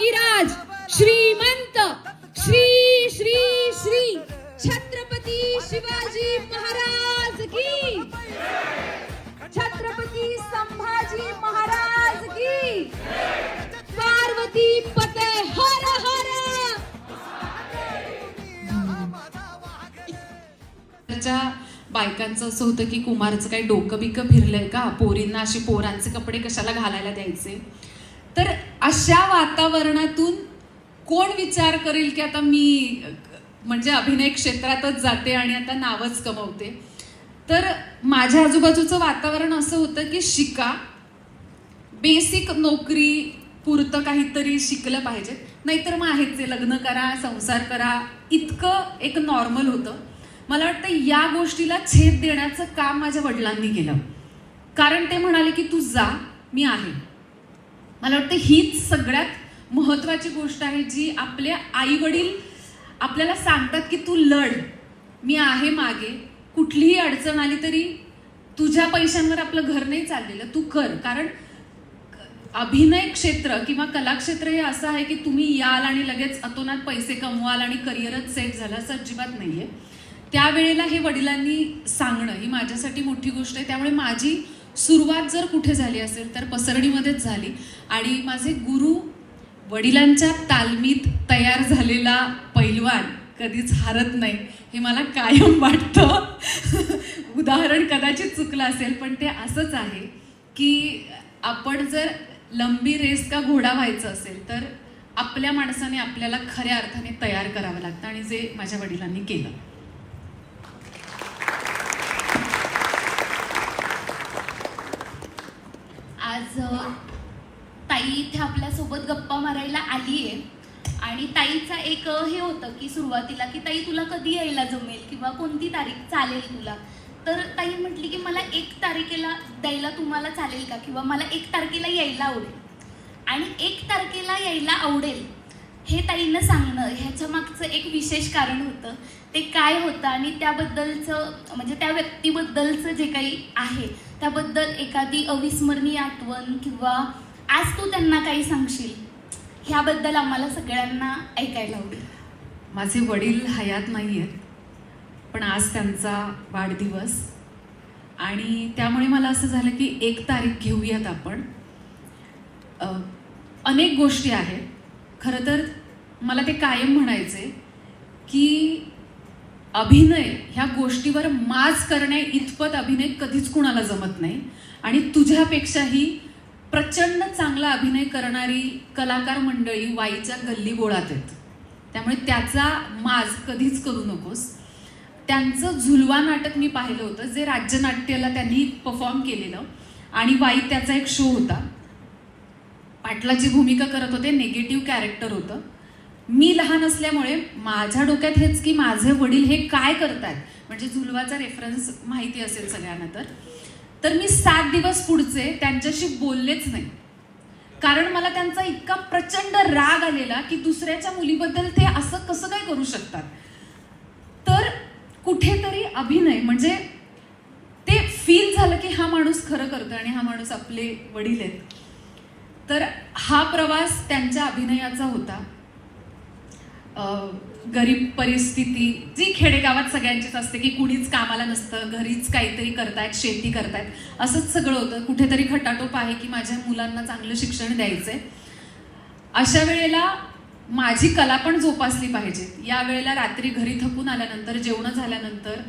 योगीराज श्रीमंत श्री श्री श्री छत्रपती शिवाजी महाराज की, छत्रपती संभाजी महाराज की, पार्वती पते हर हर. बायकांचं असं होतं की कुमारचं काही डोकं बिकं फिरलंय का, पोरींना अशी पोरांचे कपडे कशाला घालायला द्यायचे. तर अशा वातावरणातून कोण विचार करेल की आता मी म्हणजे अभिनय क्षेत्रातच जाते आणि आता नावच कमवते. तर माझ्या आजूबाजूचं वातावरण असं होतं की शिका, बेसिक नोकरी पुरतं काहीतरी शिकलं पाहिजे, नाहीतर मग आहेच ते लग्न करा, संसार करा, इतकं एक नॉर्मल होतं. मला वाटतं या गोष्टीला छेद देण्याचं काम माझ्या वडिलांनी केलं, कारण ते म्हणाले की तू जा, मी आहे. मला वाटतं हीच सगळ्यात महत्त्वाची गोष्ट आहे जी आपले आई वडील आपल्याला सांगतात की तू लढ, मी आहे मागे, कुठलीही अडचण आली तरी तुझ्या पैशांवर आपलं घर नाही चाललेलं, तू कर. कारण अभिनय क्षेत्र किंवा कलाक्षेत्र हे असं आहे की तुम्ही याल आणि लगेच अतोनात पैसे कमवाल आणि करिअरच सेट झालं असं अजिबात नाहीये. त्यावेळेला हे वडिलांनी सांगणं ही माझ्यासाठी मोठी गोष्ट आहे. त्यामुळे माझी सुरुवात जर कुठे झाली असेल तर पसरडीमध्येच झाली. आणि माझे गुरु, वडिलांच्या तालमीत तयार झालेला पैलवान कधीच हारत नाही हे मला कायम वाटतं. उदाहरण कदाचित चुकलं असेल पण ते असंच आहे की आपण जर लंबी रेस का घोडा व्हायचं असेल तर आपल्या माणसाने आपल्याला खऱ्या अर्थाने तयार करावं लागतं, आणि जे माझ्या वडिलांनी केलं. आज ताई इथे आपल्यासोबत गप्पा मारायला आली आहे, आणि ताईचा एक हे होतं की सुरुवातीला की ताई तुला कधी यायला जमेल किंवा कोणती तारीख चालेल तुला. तर ताई म्हटली की मला 1 तारखेला द्यायला तुम्हाला चालेल का, किंवा मला 1 तारखेला यायला आवडेल. आणि 1 तारखेला यायला आवडेल हे ताईनं सांगणं ह्याच्या मागचं एक विशेष कारण होतं. ते काय होतं आणि त्याबद्दलचं म्हणजे त्या व्यक्तीबद्दलचं जे काही आहे त्याबद्दल एखादी अविस्मरणीय आठवण किंवा आज तू त्यांना काही सांगशील ह्याबद्दल आम्हाला सगळ्यांना ऐकायला आवडेल. माझे वडील हयात नाही आहेत, पण आज त्यांचा वाढदिवस, आणि त्यामुळे मला असं झालं की 1 तारीख घेऊयात आपण. अनेक गोष्टी आहेत. खरं तर मला ते कायम म्हणायचे की अभिनय ह्या गोष्टीवर माज करण्या इतपत अभिनय कधीच कुणाला जमत नाही, आणि तुझ्यापेक्षाही प्रचंड चांगला अभिनय करणारी कलाकार मंडळी वाईच्या गल्ली बोळात आहेत. त्यामुळे त्याचा माज कधीच करू नकोस. त्यांचं झुलवा नाटक मी पाहिलं होतं, जे राज्यनाट्याला त्यांनी परफॉर्म केलेलं, आणि वाईत त्याचा एक शो होता. पाटलाची भूमिका करत होते, निगेटिव्ह कॅरेक्टर होतं. मी लहान असल्यामुळे माझ्या डोक्यात हेच की माझे वडील हे काय करतात, म्हणजे झुलवाचा रेफरन्स माहिती असेल सगळ्यांना. तर मी 7 दिवस पुढचे त्यांच्याशी बोललेच नाही, कारण मला त्यांचा इतका प्रचंड राग आलेला की दुसऱ्याच्या मुलीबद्दल ते असं कसं काय करू शकतात. तर कुठेतरी अभिनय म्हणजे ते फील झालं की हा माणूस खरं करतो आणि हा माणूस आपले वडील आहेत. तर हा प्रवास त्यांच्या अभिनयाचा होता. गरीब परिस्थिती जी खेडेगावात सगळ्यांचीच असते की कुणीच कामाला नसतं, घरीच काहीतरी करतायत, शेती करतायत, असंच सगळं होतं. कुठेतरी खटाटोप आहे की माझ्या मुलांना चांगलं शिक्षण द्यायचंय. अशा वेळेला माझी कला पण जोपासली पाहिजे. या वेळेला रात्री घरी थकून आल्यानंतर, जेवण झाल्यानंतर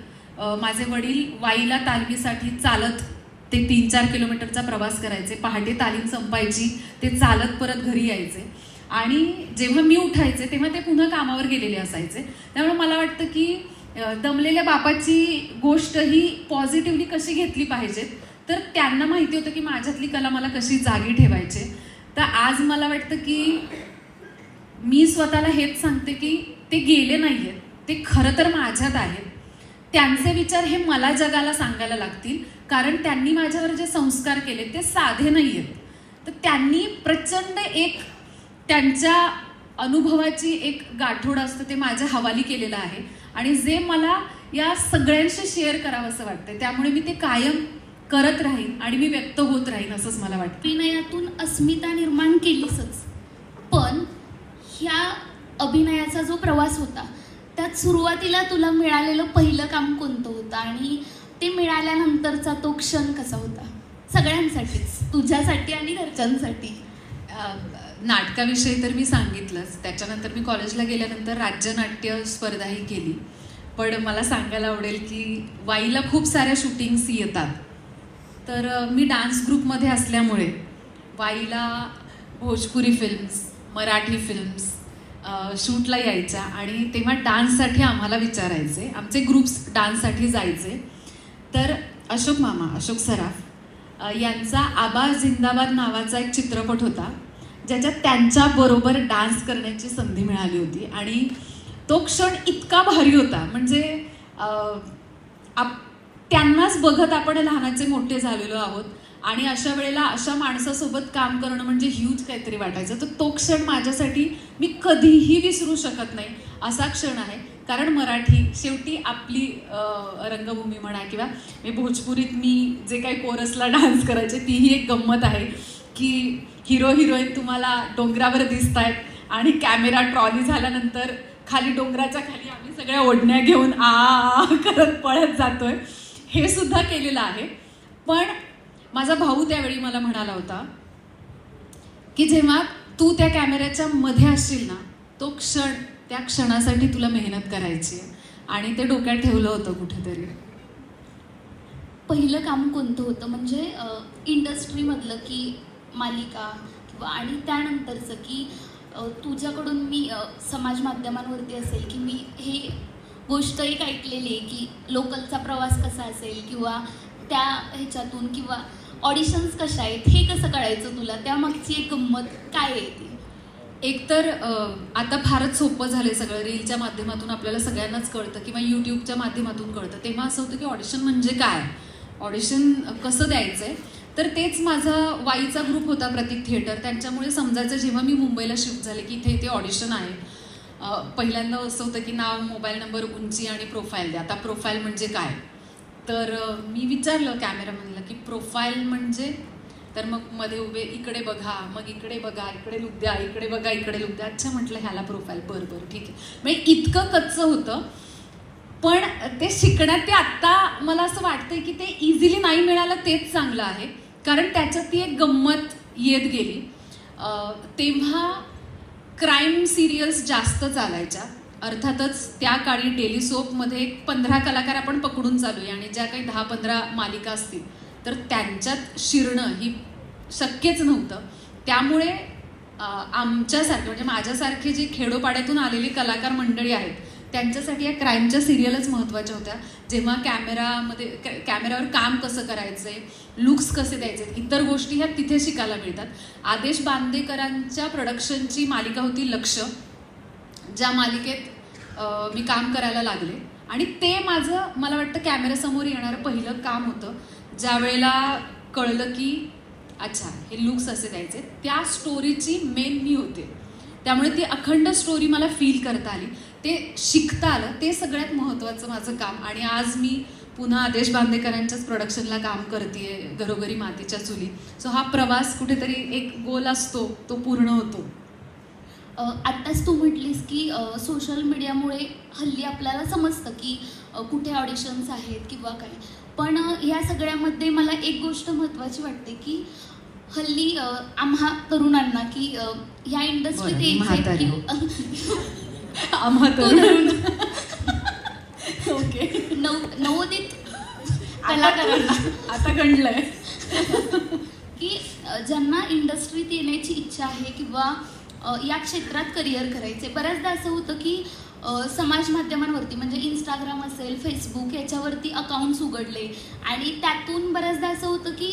माझे वडील वाईला तालमीसाठी चालत ते 3-4 किलोमीटरचा प्रवास करायचे. पहाटे तालीम संपायची, ते चालत परत घरी यायचे, आणि जेव्हा मी उठायचे तेव्हा ते पुन्हा कामावर गेलेले असायचे. त्यामुळे मला वाटतं की दमलेल्या बापाची गोष्ट ही पॉझिटिव्हली कशी घेतली पाहिजे, तर त्यांना माहिती होतं की माझ्यातली कला मला कशी जागी ठेवायची. तर आज मला वाटतं की मी स्वतःला हेच सांगते की ते गेले नाही आहेत, ते खरं तर माझ्यात आहेत. त्यांचे विचार हे मला जगाला सांगायला लागतील, कारण त्यांनी माझ्यावर जे संस्कार केले ते साधे नाही आहेत. तर त्यांनी प्रचंड एक त्यांच्या अनुभवाची एक गाठोड असतं ते माझ्या हवाली केलेलं आहे, आणि जे मला या सगळ्यांशी शेअर करावं असं वाटतं. त्यामुळे मी ते कायम करत राहीन आणि मी व्यक्त होत राहीन असंच मला वाटतं. अभिनयातून अस्मिता निर्माण केलीच, पण ह्या अभिनयाचा जो प्रवास होता त्यात सुरुवातीला तुला मिळालेलं पहिलं काम कोणतं होतं आणि ते मिळाल्यानंतरचा तो क्षण कसा होता? सगळ्यांसाठीच, तुझ्यासाठी आणि घरच्यांसाठी. नाटकाविषयी तर मी सांगितलंच. त्याच्यानंतर मी कॉलेजला गेल्यानंतर राज्यनाट्य स्पर्धाही केली. पण मला सांगायला आवडेल की वाईला खूप साऱ्या शूटिंग्स येतात. तर मी डान्स ग्रुपमध्ये असल्यामुळे वाईला भोजपुरी फिल्म्स, मराठी फिल्म्स शूटला यायच्या आणि तेव्हा डान्ससाठी आम्हाला विचारायचे. आमचे ग्रुप्स डान्ससाठी जायचे. तर अशोक सराफ यांचा आबा जिंदाबाद नावाचा एक चित्रपट होता ज्याच्यात त्यांच्याबरोबर डान्स करण्याची संधी मिळाली होती आणि तो क्षण इतका भारी होता. म्हणजे त्यांनाच बघत आपण लहानाचे मोठे झालेलो आहोत आणि अशा वेळेला अशा माणसासोबत काम करणं म्हणजे ह्यूज काहीतरी वाटायचं. तर तो क्षण माझ्यासाठी मी कधीही विसरू शकत नाही असा क्षण आहे. कारण मराठी शेवटी आपली रंगभूमी म्हणा किंवा मी भोजपुरीत मी जे काही कोरसला डान्स करायचे तीही एक गंमत आहे की हिरो हिरोईन तुम्हाला डोंगरावर दिसत आहेत आणि कॅमेरा ट्रॉली झाल्यानंतर खाली डोंगराच्या खाली आम्ही सगळ्या ओढण्या घेऊन आ करत पळत जातोय. हे सुद्धा केलेलं आहे. पण माझा भाऊ त्यावेळी मला म्हणाला होता की जेव्हा तू त्या कॅमेऱ्याच्या मध्ये असशील ना तो क्षण, त्या क्षणासाठी तुला मेहनत करायची आणि ते डोक्यात ठेवलं होतं कुठेतरी. पहिलं काम कोणतं होतं म्हणजे इंडस्ट्रीमधलं की मालिका किंवा आणि त्यानंतरचं की तुझ्याकडून मी समाज माध्यमांवरती असेल की मी हे गोष्ट एक ऐकलेली आहे की लोकलचा प्रवास कसा असेल किंवा त्या ह्याच्यातून किंवा ऑडिशन्स कशा आहेत हे कसं कळायचं तुला? त्यामागची एक गंमत काय आहे ती? एकतर आता फारच सोपं झालं सगळं. रीलच्या माध्यमातून आपल्याला सगळ्यांनाच कळतं किंवा यूट्यूबच्या माध्यमातून कळतं. तेव्हा असं होतं की ऑडिशन म्हणजे काय, ऑडिशन कसं द्यायचं आहे. तर तेच माझा वाईचा ग्रुप होता प्रतीक थिएटर, त्यांच्यामुळे समजायचं जेव्हा मी मुंबईला शिफ्ट झाले की इथे ऑडिशन आहे. पहिल्यांदा असं होतं की नाव, मोबाईल नंबर, उंची आणि प्रोफाईल द्या. आता प्रोफाईल म्हणजे काय, तर मी विचारलं कॅमेरामॅनला की प्रोफाईल म्हणजे, तर मग मध्ये उभे इकडे बघा, मग इकडे बघा, इकडे लुक द्या, इकडे बघा, इकडे लुक द्या. अच्छा म्हटलं ह्याला प्रोफाईल, बरं ठीक आहे. म्हणजे इतकं कच्चं होतं. पण ते शिकण्यात ते आत्ता मला असं वाटतंय की ते इझिली नाही मिळालं तेच चांगलं आहे. कारण त्याच्यात ती एक गंमत येत गेली. तेव्हा क्राईम सिरियल्स जास्त चालायच्या. अर्थातच त्या काळी डेली सोपमध्ये 15 कलाकार आपण पकडून चालू आहे आणि ज्या काही 10-15 मालिका असतील तर त्यांच्यात शिरणं ही शक्यच नव्हतं. त्यामुळे आमच्यासारखे म्हणजे माझ्यासारखे जे खेडोपाड्यातून आलेली कलाकार मंडळी आहेत त्यांच्यासाठी या क्राईमच्या सिरियलच महत्त्वाच्या होत्या. जेव्हा कॅमेऱ्यावर काम कसं करायचं आहे, लुक्स कसे द्यायचे, इतर गोष्टी ह्या तिथे शिकायला मिळतात. आदेश बांदेकरांच्या प्रोडक्शनची मालिका होती लक्ष, ज्या मालिकेत मी काम करायला लागले आणि ते माझं मला वाटतं कॅमेऱ्यासमोर येणारं पहिलं काम होतं. ज्या वेळेला कळलं की अच्छा हे लुक्स असे द्यायचे, त्या स्टोरीची मेन मी होते. त्यामुळे ती अखंड स्टोरी मला फील करता आली, ते शिकता आलं. ते सगळ्यात महत्त्वाचं माझं काम. आणि आज मी पुन्हा आदेश बांदेकरांच्याच प्रोडक्शनला काम करते, घरोघरी मातीच्या चुली. सो हा प्रवास कुठेतरी एक गोल असतो तो पूर्ण होतो. आत्ताच तू म्हटलीस की सोशल मीडियामुळे हल्ली आपल्याला समजतं की कुठे ऑडिशन्स आहेत किंवा काय. पण या सगळ्यामध्ये मला एक गोष्ट महत्त्वाची वाटते की हल्ली आम्हा तरुणांना की ह्या इंडस्ट्रीत आम्हा तरुण ओके नवोदित कलाकारांना आता गणलंय की ज्यांना इंडस्ट्रीत येण्याची इच्छा आहे किंवा या क्षेत्रात करिअर करायचे. बऱ्याचदा असं होतं की समाज माध्यमांवरती म्हणजे इंस्टाग्राम असेल, फेसबुक याच्यावरती अकाउंट्स उघडले आणि त्यातून बऱ्याचदा असं होतं की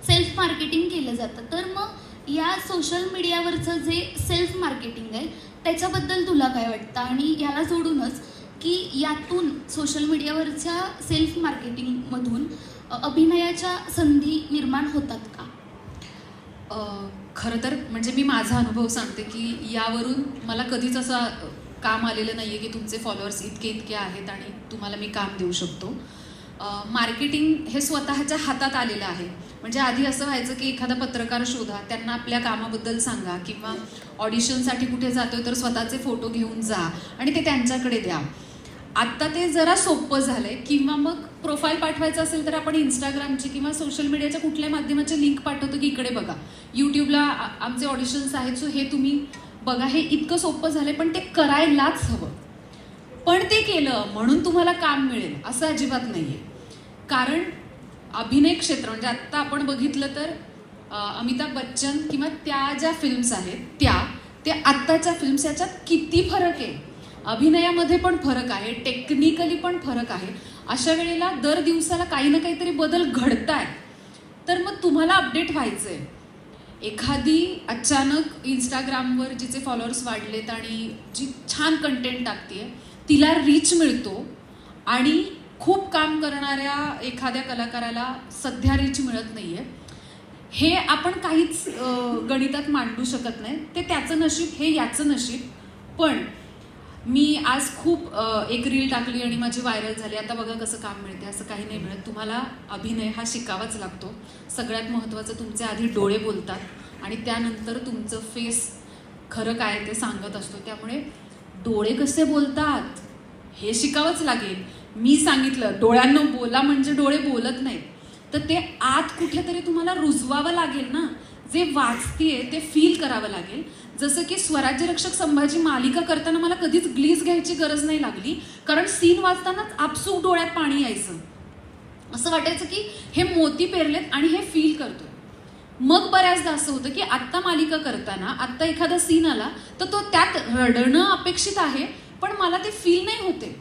सेल्फ मार्केटिंग केलं जातं. तर मग या सोशल मीडियावरचं जे सेल्फ मार्केटिंग आहे त्याच्याबद्दल तुला काय वाटतं? आणि याला जोडूनच की यातून सोशल मीडियावरच्या सेल्फ मार्केटिंगमधून अभिनयाच्या संधी निर्माण होतात का? खरं तर म्हणजे मी माझा अनुभव सांगते की यावरून मला कधीच असं काम आलेलं नाही आहे की तुमचे फॉलोअर्स इतके आहेत आणि तुम्हाला मी काम देऊ शकतो. मार्केटिंग हे स्वतःच्या हातात आलेलं आहे. म्हणजे आधी असं व्हायचं की एखादा पत्रकार शोधा, त्यांना आपल्या कामाबद्दल सांगा, किंवा ऑडिशनसाठी कुठे जातोय तर स्वतःचे फोटो घेऊन जा आणि ते त्यांच्याकडे द्या. आत्ता ते जरा सोपं झालंय. किंवा मग प्रोफाईल पाठवायचं असेल तर आपण इंस्टाग्रामची किंवा सोशल मीडियाच्या कुठल्याही माध्यमाची लिंक पाठवतो की इकडे बघा, यूट्यूबला आमचे ऑडिशन्स आहेत, सो हे तुम्ही बघा. हे इतकं सोपं झालंय, पण ते करायलाच हवं. पण ते केलं म्हणून तुम्हाला काम मिळेल असं अजिबात नाहीये. कारण अभिनय क्षेत्र म्हणजे आत्ता आपण बघितलं तर अमिताभ बच्चन किंवा त्या ज्या फिल्म्स आहेत त्या आत्ताच्या फिल्म्स याच्यात किती फरक आहे. अभिनयामध्ये पण फरक आहे, टेक्निकली पण फरक आहे. अशा वेळेला दर दिवसाला काही ना काहीतरी बदल घडताय, तर मग तुम्हाला अपडेट व्हायचंय. एखादी अचानक इंस्टाग्रामवर जिचे फॉलोअर्स वाढलेत आणि जी छान कंटेंट टाकते तिला रीच मिळतो, आणि खूप काम करणाऱ्या एखाद्या कलाकाराला सध्या रीच मिळत नाहीये. हे आपण काहीच गणितात मांडू शकत नाही. ते त्याचं नशीब, हे याचं नशीब. पण मी आज खूप एक रील टाकली आणि माझी व्हायरल झाली, आता बघा कसं काम मिळते. असं काही नाही मिळत. तुम्हाला अभिनय हा शिकावाच लागतो. सगळ्यात महत्त्वाचं तुमचे आधी डोळे बोलतात आणि त्यानंतर तुमचं फेस खरं काय ते सांगत असतो. त्यामुळे डोळे कसे बोलतात हे शिकावंच लागेल. मी सांगितलं डोळ्यांना बोला म्हणजे डोळे बोलत नाहीत, तर ते आत कुठेतरी तुम्हाला रुजवावं लागेल ना. जे वाचतेय ते फील करावं लागेल. जसं की स्वराज्य रक्षक संभाजी मालिका करताना मला कधीच ग्लीस घ्यायची गरज नाही लागली, कारण सीन वाचतानाच आपसूक डोळ्यात पाणी यायचं. असं वाटायचं की हे मोती पेरलेत आणि हे फील करतोय. मग बऱ्याचदा असं होतं की आत्ता मालिका करताना आत्ता एखादा सीन आला तर तो त्यात रडणं अपेक्षित आहे, पण मला ते फील नाही होते.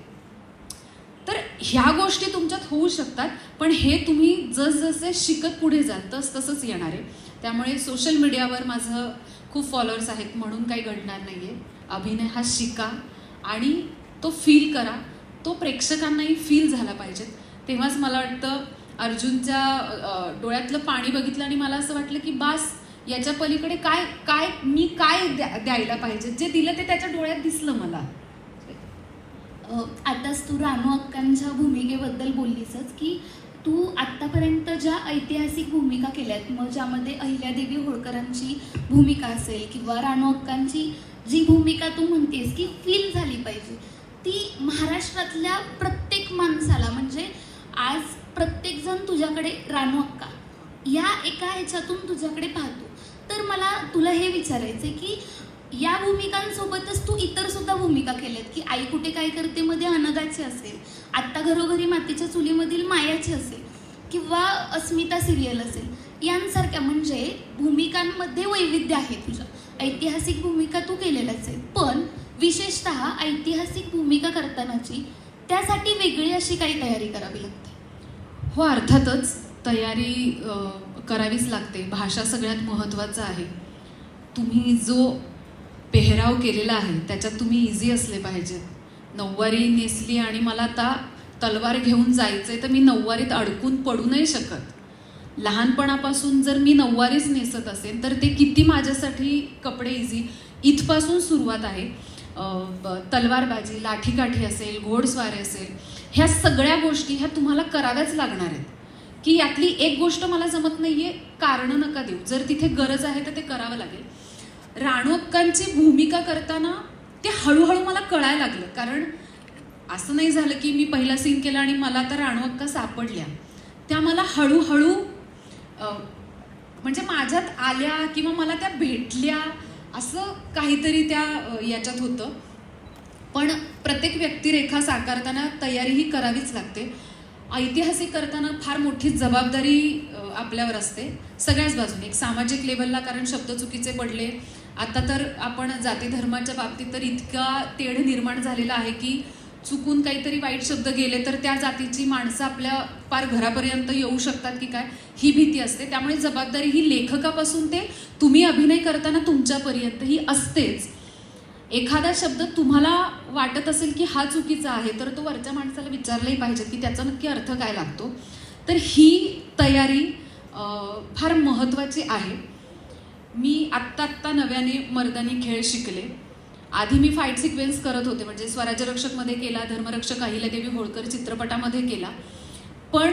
तर ह्या गोष्टी तुमच्यात होऊ शकतात, पण हे तुम्ही जसजसे शिकत पुढे जाल तसंच येणार आहे. त्यामुळे सोशल मीडियावर माझं खूप फॉलोअर्स आहेत म्हणून काही घडणार नाही आहे. अभिनय हा शिका आणि तो फील करा. तो प्रेक्षकांनाही फील झाला पाहिजे. तेव्हाच मला वाटतं अर्जुनच्या डोळ्यातलं पाणी बघितलं आणि मला असं वाटलं की बास, याच्या पलीकडे मी काय द्यायला पाहिजे. जे दिलं ते त्याच्या डोळ्यात दिसलं मला. आताच तू रानू अक्कांच्या भूमिकेबद्दल बोललीसच की तू आत्तापर्यंत ज्या ऐतिहासिक भूमिका केल्यात, मग ज्यामध्ये अहिल्यादेवी होळकरांची भूमिका असेल किंवा रानू अक्कांची जी भूमिका तू म्हणतेस की फील झाली पाहिजे, ती महाराष्ट्रातल्या प्रत्येक माणसाला, म्हणजे आज प्रत्येकजण तुझ्याकडे रानू अक्का या एका ह्याच्यातून तुझ्याकडे पाहतो. तर मला तुला हे विचारायचं आहे की या भूमिकांसोबतच तू इतर सुद्धा भूमिका केल्यात की आई कुठे काय करते मध्ये अनघाची असेल, आत्ता घरोघरी मातीच्या चुलीमधील मायाची असेल, किंवा अस्मिता सिरियल असेल, यांसारख्या म्हणजे भूमिकांमध्ये वैविध्य आहे तुझ्या. ऐतिहासिक भूमिका तू केलेल्याच आहेत, पण विशेषतः ऐतिहासिक भूमिका करतानाची त्यासाठी वेगळी अशी काही तयारी करावी लागते? हो, अर्थातच तयारी करावीच लागते. भाषा सगळ्यात महत्त्वाचं आहे. तुम्ही जो पेहराव केलेला आहे त्याच्यात तुम्ही इझी असले पाहिजेत. नऊवारी नेसली आणि मला आता तलवार घेऊन जायचंय तर मी नऊवारीत अडकून पडू नाही शकत. लहानपणापासून जर मी नऊवारीच नेसत असेल तर ते किती माझ्यासाठी कपडे इझी. इथपासून सुरुवात आहे. तलवारबाजी, लाठीकाठी असेल, घोडस्वारी असेल, ह्या सगळ्या गोष्टी ह्या तुम्हाला कराव्याच लागणार आहेत. की यातली एक गोष्ट मला जमत नाहीये, कारणं नका देऊ. जर तिथे गरज आहे तर ते करावं लागेल. रानू अक्कांची भूमिका करताना ते हळूहळू मला कळायला लागलं. कारण असं नाही झालं की मी पहिला सीन केला आणि मला तर रानू अक्का सापडल्या. त्या मला हळूहळू म्हणजे माझ्यात आल्या किंवा मला त्या भेटल्या, असं काहीतरी त्या याच्यात होतं. पण प्रत्येक व्यक्तिरेखा साकारताना तयारी ही करावीच लागते. ऐतिहासिक करताना फार मोठी जबाबदारी आपल्यावर असते सगळ्याच बाजूने. एक सामाजिक लेवलला, कारण शब्द चुकीचे पडले. आता तर आपण जाती धर्माच्या बाबतीत तर इतका तेढ निर्माण झालेला आहे की चुकून काहीतरी वाईट शब्द गेले तर त्या जातीची माणसं आपल्या फार घरापर्यंत येऊ शकतात की काय, ही भीती असते. त्यामुळे जबाबदारी ही लेखकापासून ते तुम्ही अभिनय करताना तुमच्यापर्यंत ही असतेच. एखादा शब्द तुम्हाला वाटत असेल की हा चुकीचा आहे तर तो वरच्या माणसाला विचारलंही पाहिजे की त्याचा नक्की अर्थ काय लागतो. तर ही तयारी फार महत्त्वाची आहे. मी आत्ता नव्याने मर्दानी खेळ शिकले. आधी मी फाईट सिक्वेन्स करत होते, म्हणजे स्वराज्य रक्षकमध्ये केला, धर्मरक्षक अहिल्यादेवी होळकर चित्रपटामध्ये केला. पण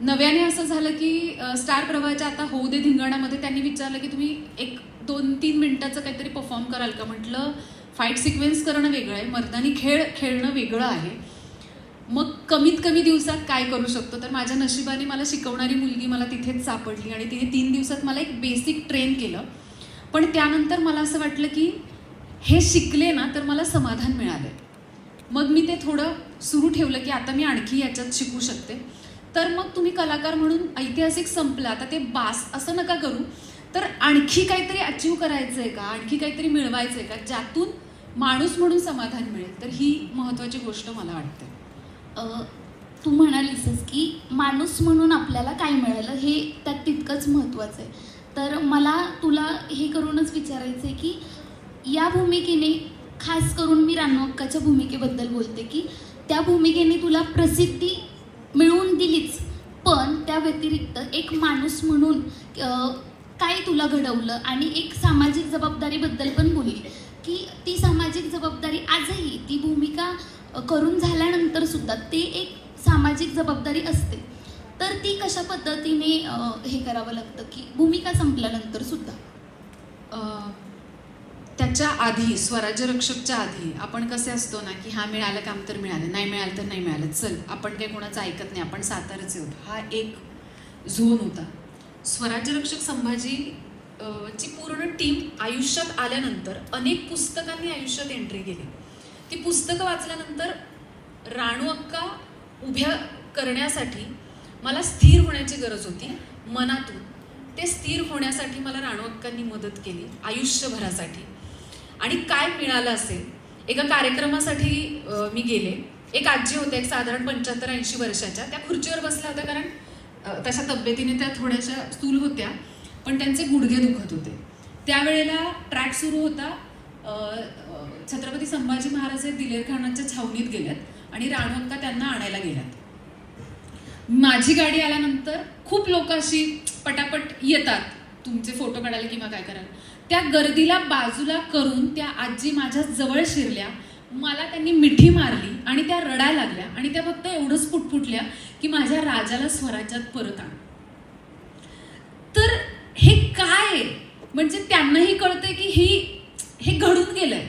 नव्याने असं झालं की स्टार प्रवाहाच्या आता होऊ दे धिंगाणामध्ये त्यांनी विचारलं की तुम्ही 1-2-3 मिनिटाचं काहीतरी परफॉर्म कराल का. म्हटलं फाईट सिक्वेन्स करणं वेगळं आहे, मर्दानी खेळणं वेगळं आहे. मग कमीत कमी दिवसात काय करू शकतो. तर माझ्या नशिबाने मला शिकवणारी मुलगी मला तिथेच सापडली आणि तिने 3 दिवसात मला एक बेसिक ट्रेन केलं. पण त्यानंतर मला असं वाटलं की हे शिकले ना तर मला समाधान मिळालं. मग मी ते थोडं सुरू ठेवलं की आता मी आणखी याच्यात शिकू शकते. तर मग तुम्ही कलाकार म्हणून ऐतिहासिक संपलं, आता ते बास असं नका करू. तर आणखी काहीतरी अचीव करायचं आहे का, आणखी काहीतरी मिळवायचं आहे का, ज्यातून माणूस म्हणून समाधान मिळेल. तर ही महत्त्वाची गोष्ट मला वाटते. तू म्हणालीसच की माणूस म्हणून आपल्याला काय मिळालं हे त्यात तितकंच महत्त्वाचं आहे. तर मला तुला हे करूनच विचारायचं आहे की या भूमिकेने, खास करून मी रानू अक्काच्या भूमिकेबद्दल बोलते, की त्या भूमिकेने तुला प्रसिद्धी मिळवून दिलीच, पण त्या व्यतिरिक्त एक माणूस म्हणून काय तुला घडवलं. आणि एक सामाजिक जबाबदारीबद्दल पण बोलली की ती सामाजिक जबाबदारी आजही ती भूमिका करून झाल्यानंतर सुद्धा ते एक सामाजिक जबाबदारी असते. तर ती कशा पद्धतीने हे करावं लागतं की भूमिका संपल्यानंतर सुद्धा. त्याच्या आधी, स्वराज्य रक्षकच्या आधी आपण कसे असतो ना की हा मिळालं काम तर मिळालं, नाही मिळालं तर नाही मिळालं, चल आपण काही कोणाचं ऐकत नाही, आपण सातारचे होतो, हा एक झोन होता. स्वराज्य रक्षक संभाजी ची पूर्ण टीम आयुष्यात आल्यानंतर अनेक पुस्तकांनी आयुष्यात एंट्री केली. ती पुस्तकं वाचल्यानंतर राणू अक्का उभ्या करण्यासाठी मला स्थिर होण्याची गरज होती मनातून. ते स्थिर होण्यासाठी मला राणू अक्कांनी मदत केली आयुष्यभरासाठी. आणि काय मिळालं असेल, एका कार्यक्रमासाठी मी गेले, एक आजी होत्या, एक साधारण 75-80 वर्षाच्या, त्या खुर्चीवर बसल्या होत्या कारण तशा तब्येतीने त्या थोड्याशा स्थूल होत्या, पण त्यांचे गुडघे दुखत होते. त्यावेळेला ट्रॅक सुरू होता, छत्रपती संभाजी महाराज हे दिलेर खानाच्या छावणीत गेल्यात आणि राणू अक्का त्यांना आणायला गेल्यात. माझी गाडी आल्यानंतर खूप लोक अशी पटापट येतात तुमचे फोटो काढायला किंवा काय करायला. त्या गर्दीला बाजूला करून त्या आजी माझ्या जवळ शिरल्या, मला त्यांनी मिठी मारली आणि त्या रडायला लागल्या आणि त्या फक्त एवढंच फुटफुटल्या की माझ्या राजाला स्वराज्यात परत आण. तर हे काय, म्हणजे त्यांनाही कळतंय की हे घडून गेलंय,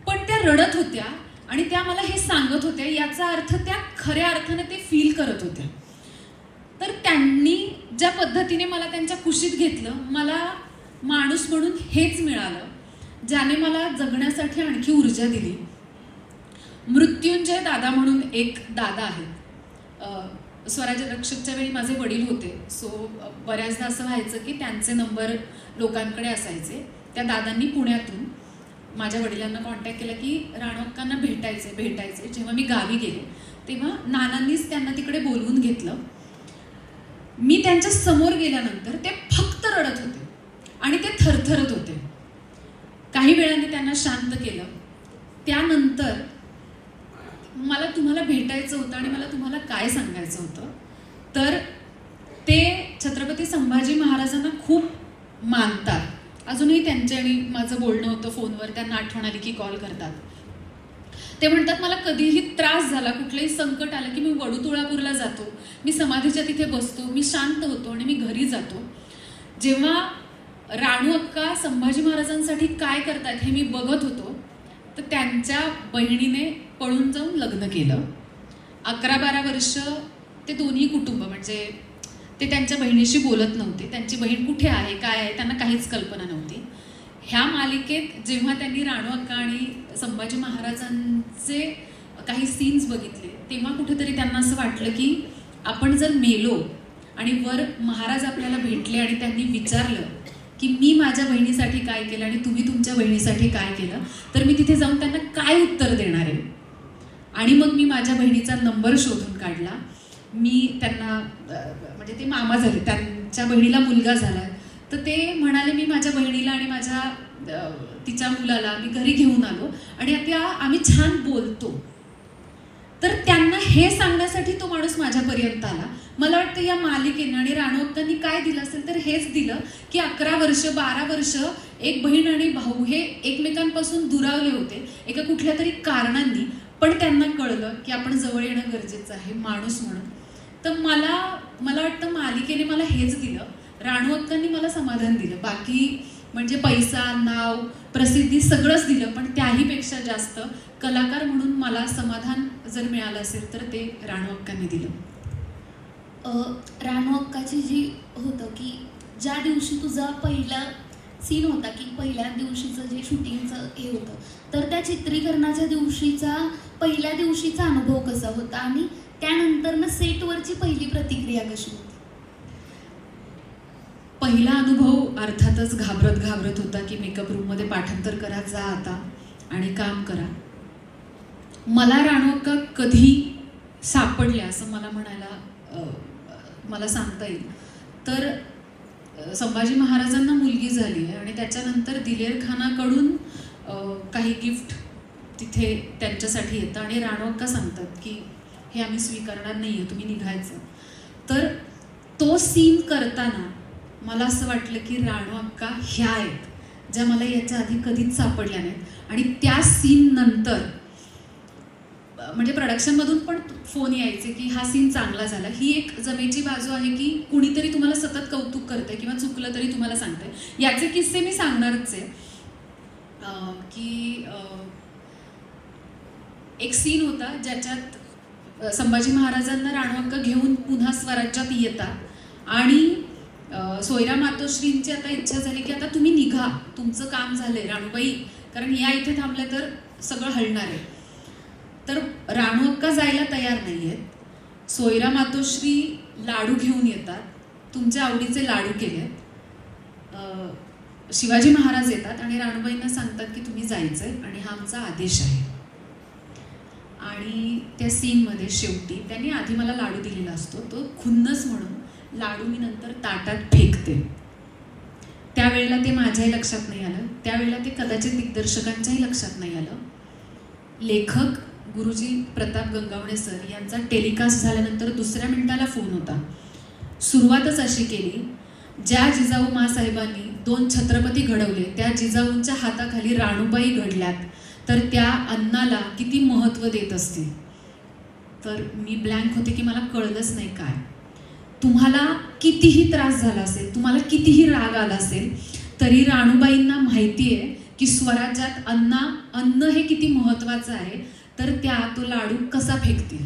पण त्या रडत होत्या आणि त्या मला हे सांगत होत्या, याचा अर्थ त्या खऱ्या अर्थाने ते फील करत होत्या. तर त्यांनी ज्या पद्धतीने मला त्यांच्या कुशीत घेतलं, मला माणूस म्हणून हेच मिळालं ज्याने मला जगण्यासाठी आणखी ऊर्जा दिली. मृत्युंजय दादा म्हणून एक दादा आहेत, स्वराज्य रक्षकच्या वेळी माझे वडील होते, सो बऱ्याचदा असं व्हायचं की त्यांचे नंबर लोकांकडे असायचे. त्या दादांनी पुण्यातून माझ्या वडिलांना कॉन्टॅक्ट केला की राणू अक्कांना भेटायचे. जेव्हा मी गावी गेले तेव्हा नानांनीच त्यांना तिकडे बोलवून घेतलं. मी त्यांच्या समोर गेल्यानंतर ते फक्त रडत होते आणि ते थरथरत होते. काही वेळाने त्यांना शांत केलं. त्यानंतर मला तुम्हाला भेटायचं होतं आणि मला तुम्हाला काय सांगायचं होतं, तर ते छत्रपती संभाजी महाराजांना खूप मानतात. अजूनही त्यांच्या आणि माझं बोलणं होतं फोनवर, त्यांना आठवण आली की कॉल करतात. ते म्हणतात मला कधीही त्रास झाला, कुठलंही संकट आलं की मी वडूतुळापूरला जातो, मी समाधीच्या तिथे बसतो, मी शांत होतो आणि मी घरी जातो. जेव्हा राणू अक्का संभाजी महाराजांसाठी काय करतात हे मी बघत होतो, तर त्यांच्या बहिणीने पळून जाऊन लग्न केलं. 11-12 वर्ष ते दोन्ही कुटुंब, म्हणजे ते त्यांच्या बहिणीशी बोलत नव्हते, त्यांची बहीण कुठे आहे काय आहे त्यांना काहीच कल्पना नव्हती. ह्या मालिकेत जेव्हा त्यांनी राणू अक्का आणि संभाजी महाराजांचे काही सीन्स बघितले, तेव्हा कुठेतरी त्यांना असं वाटलं की आपण जर मेलो आणि वर महाराज आपल्याला भेटले आणि त्यांनी विचारलं की मी माझ्या बहिणीसाठी काय केलं आणि तुम्ही तुमच्या बहिणीसाठी काय केलं, तर मी तिथे जाऊन त्यांना काय उत्तर देणार आहे. आणि मग मी माझ्या बहिणीचा नंबर शोधून काढला. मी त्यांना, म्हणजे ते मामा झाले, त्यांच्या बहिणीला मुलगा झाला, तर ते म्हणाले मी माझ्या बहिणीला आणि तिच्या मुलाला मी घरी घेऊन आलो आणि आता आम्ही छान बोलतो. तर त्यांना हे सांगण्यासाठी तो माणूस माझ्यापर्यंत आला. मला वाटतं या मालिकेनं आणि राणू अक्कांनी काय दिलं असेल तर हेच दिलं की 11 वर्ष 12 वर्ष एक बहीण आणि भाऊ हे एकमेकांपासून दुरावले होते एका कुठल्या तरी कारणांनी, पण त्यांना कळलं की आपण जवळ येणं गरजेचं आहे माणूस म्हणून. तर मला मला वाटतं मालिकेने मला हेच दिलं, राणू अक्कांनी मला समाधान दिलं. बाकी म्हणजे पैसा, नाव, प्रसिद्धी सगळंच दिलं, पण त्याहीपेक्षा जास्त कलाकार म्हणून मला समाधान जर मिळालं असेल तर ते राणू अक्कांनी दिलं. राणू अक्काची जी होतं की ज्या दिवशी तुझा पहिला सीन होता की पहिल्या दिवशीचं जे शूटिंगचं हे होतं, तर त्या चित्रीकरणाच्या दिवशीचा पहिल्या दिवशीचा अनुभव कसा होता आणि त्यानंतरनं सेटवरची पहिली प्रतिक्रिया कशी होती? पहिला अनुभव अर्थातच घाबरत होता की मेकअप रूममध्ये पाठांतर करा, जा आता आणि काम करा. मला राणू अक्का कधी सापडल्या असं मला मला सांगता येईल तर संभाजी महाराजांना मुलगी झाली आहे आणि त्याच्यानंतर दिलेर खानाकडून काही गिफ्ट तिथे त्यांच्यासाठी येतं आणि राणू अक्का सांगतात की हे आम्ही स्वीकारणार नाही आहे, तुम्ही निघायचं. तर तो सीन करताना मला असं वाटलं की राणू अक्का ह्या आहेत ज्या मला याच्या आधी कधीच सापडल्या नाहीत. आणि त्या सीन नंतर म्हणजे प्रोडक्शनमधून पण फोन यायचे की हा सीन चांगला झाला. ही एक जमेची बाजू आहे की कुणीतरी तुम्हाला सतत कौतुक करते किंवा चुकलं तरी तुम्हाला सांगते. याचे किस्से मी सांगणारच आहे की एक सीन होता ज्याच्यात संभाजी महाराजांना राणू अक्का घेऊन पुन्हा स्वराज्यात येतात आणि सोयरा मातोश्रींची आता इच्छा झाली की आता तुम्ही निघा, तुमचं काम झालंय राणूबाई, कारण या इथे थांबल्या तर सगळं हलणार आहे. तर राणू अक्का जायला तयार नाही आहेत. सोयरा मातोश्री लाडू घेऊन येतात, तुमच्या आवडीचे लाडू केलेत. शिवाजी महाराज येतात आणि राणूबाईंना सांगतात की तुम्ही जायचंय आणि हा आमचा आदेश आहे. आणि त्या सीनमध्ये शेवटी त्यांनी आधी मला लाडू दिलेला असतो, तो खुन्नस म्हणून लाडू मी नंतर ताटात फेकते. त्यावेळेला ते माझ्याही लक्षात नाही आलं, त्यावेळेला ते कदाचित दिग्दर्शकांच्याही लक्षात नाही आलं. लेखक गुरुजी प्रताप गंगावणे सर यांचा टेलिकास्ट झाल्यानंतर दुसऱ्या मिनिटाला फोन होता. सुरुवातच अशी केली, ज्या जिजाऊ मासाहेबांनी 2 छत्रपती घडवले त्या जिजाऊंच्या हाताखाली राणूबाई घडल्यात, तर त्या अन्नाला किती महत्त्व देत असतील. तर मी ब्लँक होते की मला कळलंच नाही काय. तुम्हाला कितीही त्रास झाला असेल, तुम्हाला कितीही राग आला असेल, तरी राणूबाईंना माहिती आहे की स्वराज्यात अन्न हे किती महत्त्वाचं आहे, तर त्या तो लाडू कसा फेकतील.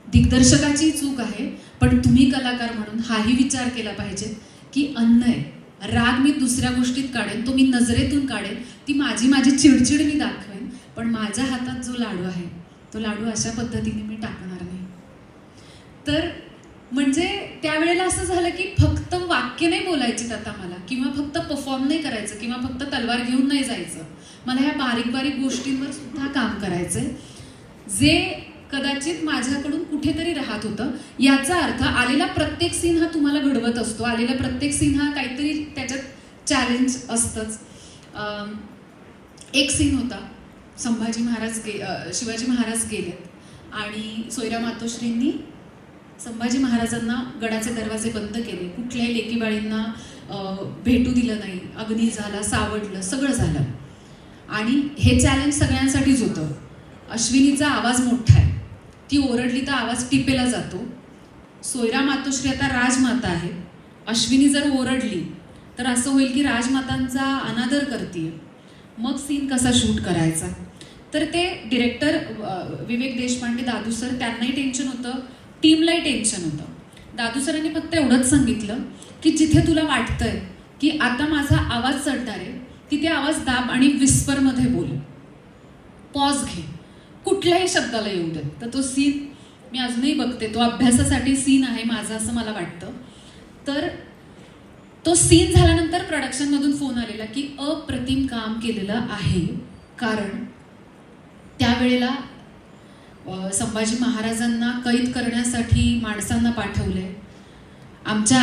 दिग्दर्शकाची चूक आहे, पण तुम्ही कलाकार म्हणून हाही विचार केला पाहिजे की अन्न आहे. राग मी दुसऱ्या गोष्टीत काढेन, तो मी नजरेतून काढेन, ती माझी चिडचिड मी दाखवेन, पण माझ्या हातात जो लाडू आहे तो लाडू अशा पद्धतीने मी टाकणार नाही. तर म्हणजे त्यावेळेला असं झालं की फक्त वाक्य नाही बोलायची आता मला, किंवा फक्त परफॉर्म नाही करायचं, किंवा फक्त तलवार घेऊन नाही जायचं. मला ह्या बारीक गोष्टींवर सुद्धा काम करायचंय, जे कदाचित माझ्याकडून कुठेतरी राहत होतं. याचा अर्थ आलेला प्रत्येक सीन हा तुम्हाला घडवत असतो, आलेला प्रत्येक सीन हा काहीतरी त्याच्यात चॅलेंज असतंच. एक सीन होता, शिवाजी महाराज गेलेत आणि सोयरा मातोश्रींनी संभाजी महाराजांना गडाचे दरवाजे बंद केले, कुठल्याही लेकीबाळींना भेटू दिलं नाही, अग्नी झाला, सावडलं, सगळं झालं. आणि हे चॅलेंज सगळ्यांसाठीच होतं. अश्विनीचा आवाज मोठा आहे, ती ओरडली तर आवाज टिपेला जातो. सोयरा मातोश्री आता राजमाता आहे, अश्विनी जर ओरडली तर असं होईल की राजमातांचा अनादर करते. मग सीन कसा शूट करायचा. तर ते डिरेक्टर विवेक देशपांडे, दादू सर, त्यांनाही टेन्शन होतं, टीमलाही टेन्शन होतं. दादू सरांनी फक्त एवढंच सांगितलं की जिथे तुला वाटतंय की आता माझा आवाज चढणार आहे, तिथे आवाज दाब आणि विस्परमध्ये बोल, पॉज घे, कुठल्याही शब्दाला येऊ देत. तर तो सीन मी अजूनही बघते, तो अभ्यासासाठी सीन आहे माझा असं मला वाटतं. तर तो सीन झाल्यानंतर प्रोडक्शनमधून फोन आलेला की अप्रतिम काम केलेलं आहे, कारण त्यावेळेला संभाजी महाराजांना कैद करण्यासाठी माणसांना पाठवले. आमच्या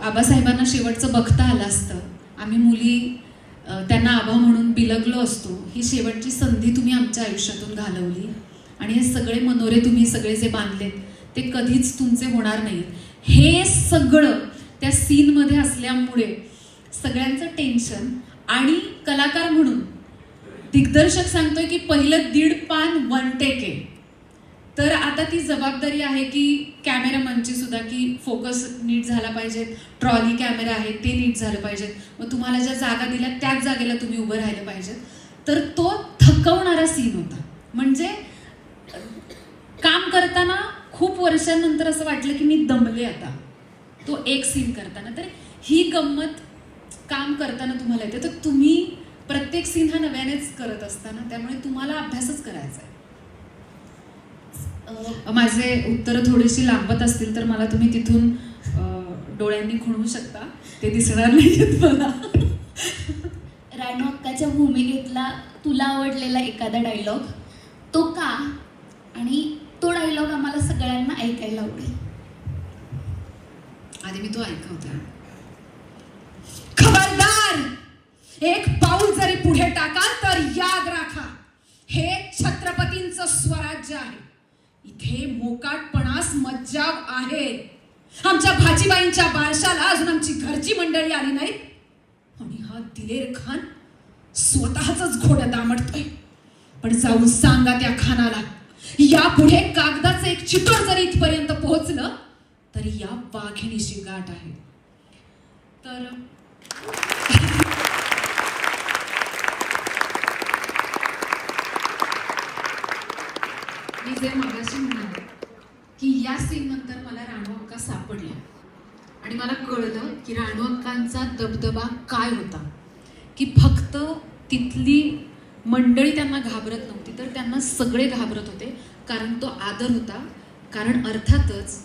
आबासाहेबांना शेवटचं बघता आलं असतं, आम्ही मुली त्यांना आबा म्हणून बिलगलो असतो. ही शेवटची संधी तुम्ही आमच्या आयुष्यातून घालवली आणि हे सगळे मनोरे तुम्ही सगळे जे बांधलेत ते कधीच तुमचे होणार नाही. हे सगळं त्या सीनमध्ये असल्यामुळे सगळ्यांचं टेन्शन. आणि कलाकार म्हणून दिग्दर्शक सांगतोय की पहिलं 1.5 पान 1 टेक आहे, तर आता ती जबाबदारी आहे की कॅमेरामनची सुद्धा, की फोकस नीट झाला पाहिजे, ट्रॉली कॅमेरा आहे ते नीट झालं पाहिजे, मग तुम्हाला ज्या जागा दिल्या त्याच जागेला तुम्ही उभं राहिलं पाहिजे. तर तो थकवणारा सीन होता. म्हणजे काम करताना खूप वर्षांनंतर असं वाटलं की मी दमले आता, तो एक सीन करताना. तर ही गंमत काम करताना तुम्हाला येते. तर तुम्ही प्रत्येक सीन हा नव्यानेच करत असताना, त्यामुळे तुम्हाला अभ्यासच करायचा आहे. माझे उत्तरं थोडीशी लांबत असतील तर मला तुम्ही तिथून डोळ्यांनी खुणवू शकता, ते दिसणार नाहीत मला. राणू अक्काच्या भूमिकेतला तुला आवडलेला एखादा डायलॉग, तो का, आणि तो डायलॉग आम्हाला सगळ्यांना ऐकायला आवडेल. आधी मी तो ऐकवते. खबरदार, एक पाऊल जरी पुढे टाकाल तर याद राखा, हे छत्रपतींचं स्वराज्य आहे. इथे मोकाटपणास मज्जाव आहे. आमच्या भाजीबाईंच्या बारशाला अजून आमची घरची मंडळी आली नाहीत आणि हा दिलेर खान स्वतःच घोडं दामटतोय. पण जाऊन सांगा त्या खानाला, यापुढे कागदाचं एक चिटोर जरी इथपर्यंत पोहोचलं तरी या वाघिणीची गाठ आहे. तर मी जे मगाशी म्हणाले की या सीन नंतर मला राणू अक्का सापडल्या आणि मला कळलं की राणू अक्कांचा दबदबा काय होता. की फक्त तिथली मंडळी त्यांना घाबरत नव्हती, तर त्यांना सगळे घाबरत होते. कारण तो आदर होता. कारण अर्थातच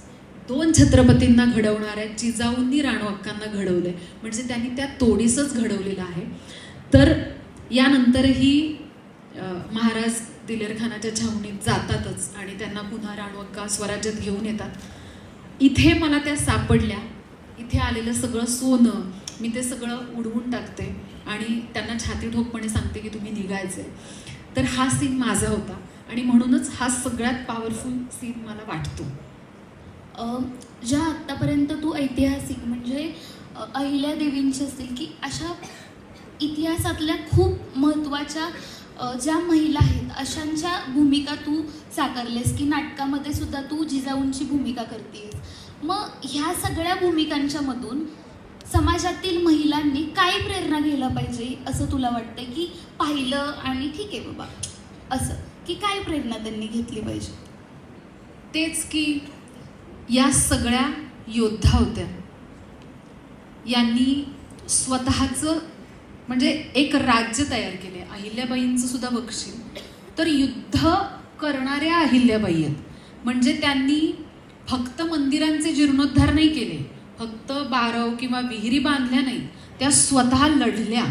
2 छत्रपतींना घडवणाऱ्या जिजाऊंनी राणू अक्कांना घडवलंय, म्हणजे त्यांनी त्या तोडीसच घडवलेलं आहे. तर यानंतरही महाराज दिलेर खानाच्या छावणीत जातातच आणि त्यांना पुन्हा राणू अक्का स्वराज्यात घेऊन येतात. इथे मला त्या सापडल्या. इथे आलेलं सगळं सोनं मी ते सगळं उडवून टाकते आणि त्यांना छाती ठोकपणे सांगते की तुम्ही निघायचे. तर हा सीन माझा होता आणि म्हणूनच हा सगळ्यात पॉवरफुल सीन मला वाटतो. ज्या आत्तापर्यंत तू ऐतिहासिक म्हणजे अहिल्यादेवींची असतील की अशा इतिहासातल्या खूप महत्त्वाच्या ज्या महिला आहेत अशांच्या भूमिका तू साकारलेस, की नाटकामध्ये सुद्धा तू जिजाऊंची भूमिका करतेस. मग ह्या सगळ्या भूमिकांच्या मधून समाजातील महिलांनी काय प्रेरणा घ्यायला पाहिजे असं तुला वाटतं? की पाहिलं आणि ठीक आहे बाबा असं, की काय प्रेरणा त्यांनी घेतली पाहिजे? तेच की या सगळ्या योद्धा होत्या. यांनी स्वतःचं म्हणजे एक राज्य तयार केले. अहिल्याबाईंचं सुद्धा बघशील तर युद्ध करणाऱ्या अहिल्याबाई आहेत. म्हणजे त्यांनी फक्त मंदिरांचे जीर्णोद्धार नाही केले, फक्त बारव किंवा विहिरी बांधल्या नाही, त्या स्वतः लढल्या.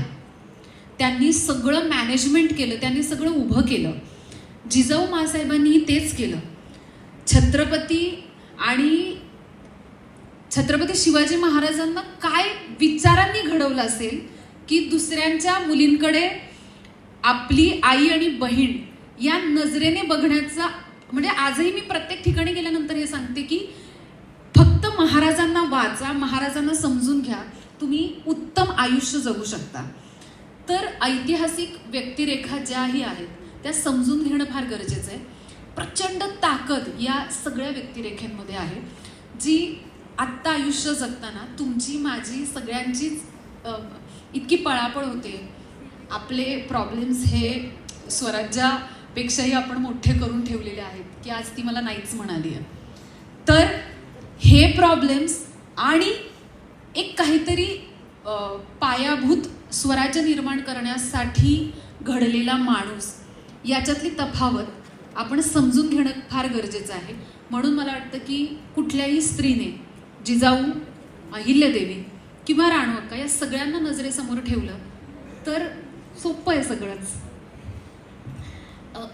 त्यांनी सगळं मॅनेजमेंट केलं, त्यांनी सगळं उभं केलं. जिजाऊ माँसाहेबांनी तेच केलं. छत्रपती शिवाजी महाराजांना काय विचारांनी घडवलं असेल की दुसऱ्यांच्या मुलींकडे आपली आई आणि बहीण या नजरेने बघण्याचा, म्हणजे आजही मी प्रत्येक ठिकाणी गेल्यानंतर हे सांगते की फक्त महाराजांना वाचा, महाराजांना समजून घ्या, तुम्ही उत्तम आयुष्य जगू शकता. तर ऐतिहासिक व्यक्तिरेखा ज्याही आहेत त्या समजून घेणं फार गरजेचं आहे. प्रचंड ताकद या सगळ्या व्यक्तिरेखेमध्ये आहे, जी आत्ता आयुष्य जगताना तुमची माझी सगळ्यांचीच इतकी पळापळ होते. आपले प्रॉब्लेम्स हे स्वराज्यापेक्षाही आपण मोठे करून ठेवलेले आहेत की आज ती मला नाहीच म्हणाली आहे. तर हे प्रॉब्लेम्स आणि एक काहीतरी पायाभूत स्वराज्य निर्माण करण्यासाठी घडलेला माणूस याच्यातली तफावत आपण समजून घेणं फार गरजेचं आहे. म्हणून मला वाटतं की कुठल्याही स्त्रीने जिजाऊ, अहिल्यादेवी किंवा राणू अक्का या सगळ्यांना नजरेसमोर ठेवलं तर सोपं आहे सगळंच.